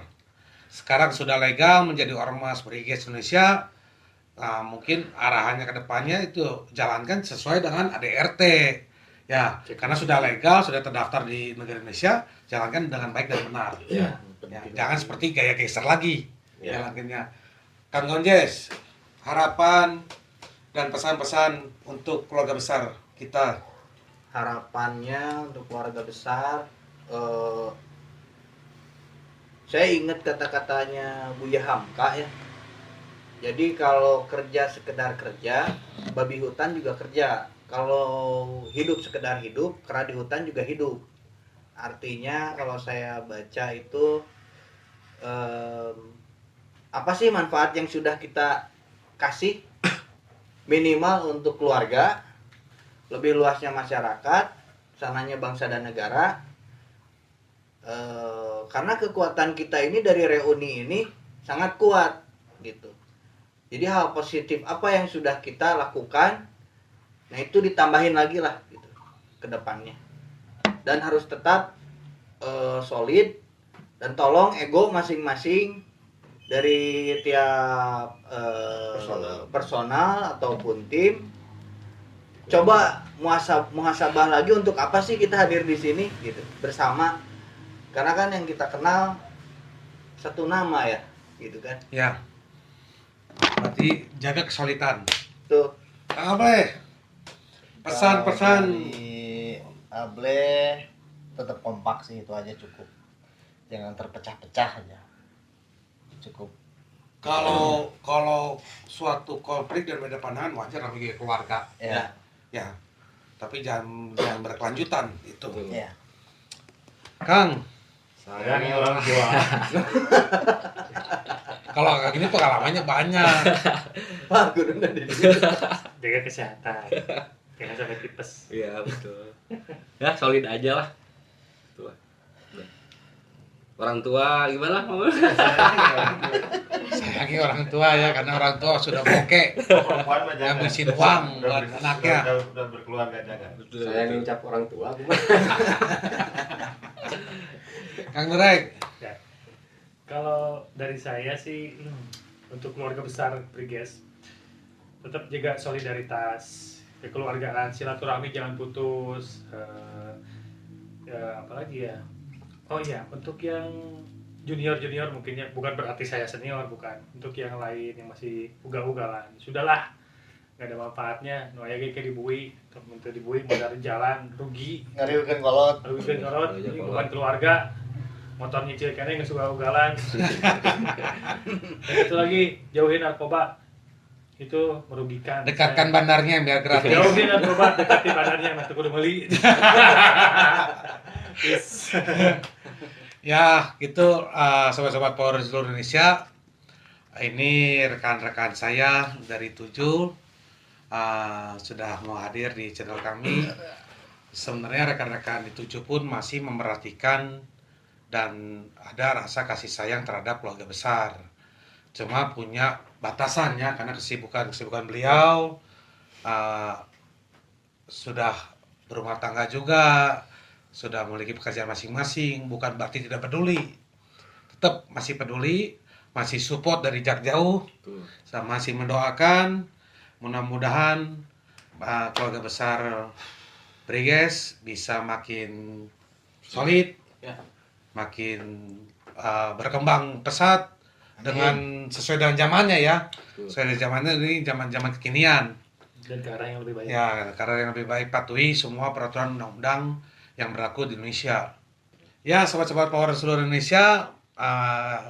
Sekarang sudah legal menjadi ormas Briges Indonesia. Nah, mungkin arahannya ke depannya itu jalankan sesuai dengan ADRT. Ya, karena sudah legal, sudah terdaftar di negara Indonesia, jalankan dengan baik dan benar. Ya. Ya, jangan seperti gaya gangster lagi. Ya. Jalankannya. Kang Gonjes, harapan dan pesan-pesan untuk keluarga besar kita. Harapannya untuk keluarga besar saya ingat kata-katanya Buya Hamka ya. Jadi kalau kerja sekedar kerja, babi hutan juga kerja. Kalau hidup sekedar hidup, kera di hutan juga hidup. Artinya kalau saya baca itu apa sih manfaat yang sudah kita kasih minimal untuk keluarga, lebih luasnya masyarakat, sananya bangsa dan negara. Karena kekuatan kita ini dari reuni ini sangat kuat gitu. Jadi hal positif apa yang sudah kita lakukan, nah itu ditambahin lagi lah gitu ke depannya. Dan harus tetap solid dan tolong ego masing-masing dari tiap personal ataupun tim coba muhasabah lagi untuk apa sih kita hadir di sini gitu bersama, karena kan yang kita kenal satu nama ya gitu kan. Ya. Berarti jaga kesulitan. Tuh Kang Ableh, pesan-pesan. Dari Able tetap kompak sih, itu aja cukup. Jangan terpecah-pecah aja. Cukup. Kalau suatu konflik dan beda pandangan wajar namanya keluarga. Ya. Ya. Tapi jangan berkelanjutan itu. Ya. Kang, Sayangi orang tua. kalau kayak gini pengalamannya banyak. Pak guruna di Jaga kesehatan. Jangan sampai tipes. Iya betul. Ya solid aja lah. Tua. Orang tua gimana mau? Sayangi orang tua ya, karena orang tua sudah bokeh. Perempuan mah jangan. Ngabisin uang buat anaknya. Udah berkeluarga jangan. Saya ngincap orang tua gimana? Kang Nurek, Ya. Kalau dari saya sih untuk keluarga besar Briges tetap jaga solidaritas, kekeluargaan, silaturahmi jangan putus. Ya, apalagi ya. Oh iya, untuk yang junior mungkin ya, bukan berarti saya senior, bukan. Untuk yang lain yang masih ugal-ugalan, sudahlah, nggak ada manfaatnya. Nu aya ge kayak dibui, untuk dibui modal jalan rugi. Ngariukeun kolot. Rugi korot, ini beban keluarga. Motor nyicil kene nggak suka ugalan. Dan itu lagi jauhin narkoba, itu merugikan. dekatkan bandarnya biar gratis. Jauhin narkoba, dekati badannya, nanti kudu meuli. Yes. Ya, gitu sobat-sobat Power seluruh Indonesia. Ini rekan-rekan saya dari 7 sudah mau hadir di channel kami. Sebenarnya rekan-rekan di 7 pun masih memperhatikan dan ada rasa kasih sayang terhadap keluarga besar. Cuma punya batasannya karena kesibukan beliau sudah berumah tangga juga, sudah memiliki pekerjaan masing-masing, bukan berarti tidak peduli. Tetap masih peduli, masih support dari jarak jauh, masih mendoakan. Mudah-mudahan keluarga besar Briges bisa makin solid, makin berkembang pesat dengan sesuai dengan zamannya ya. Sesuai dengan zamannya, ini zaman-zaman kekinian. Dan ke arah yang lebih baik. Ya, karena yang lebih baik patuhi semua peraturan undang-undang yang berlaku di Indonesia. Ya, sobat-sobat Power seluruh Indonesia,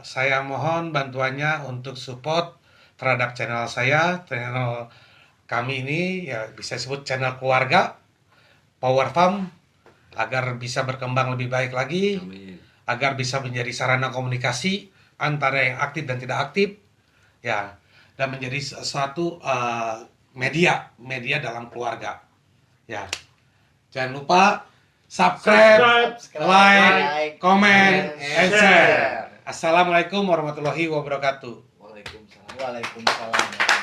saya mohon bantuannya untuk support terhadap channel saya, channel kami ini ya bisa disebut channel keluarga Power Farm, agar bisa berkembang lebih baik lagi, Amin. agar bisa menjadi sarana komunikasi antara yang aktif dan tidak aktif, ya, dan menjadi suatu media dalam keluarga, ya. Jangan lupa subscribe, like, comment, and share. Assalamualaikum warahmatullahi wabarakatuh. Waalaikumsalam.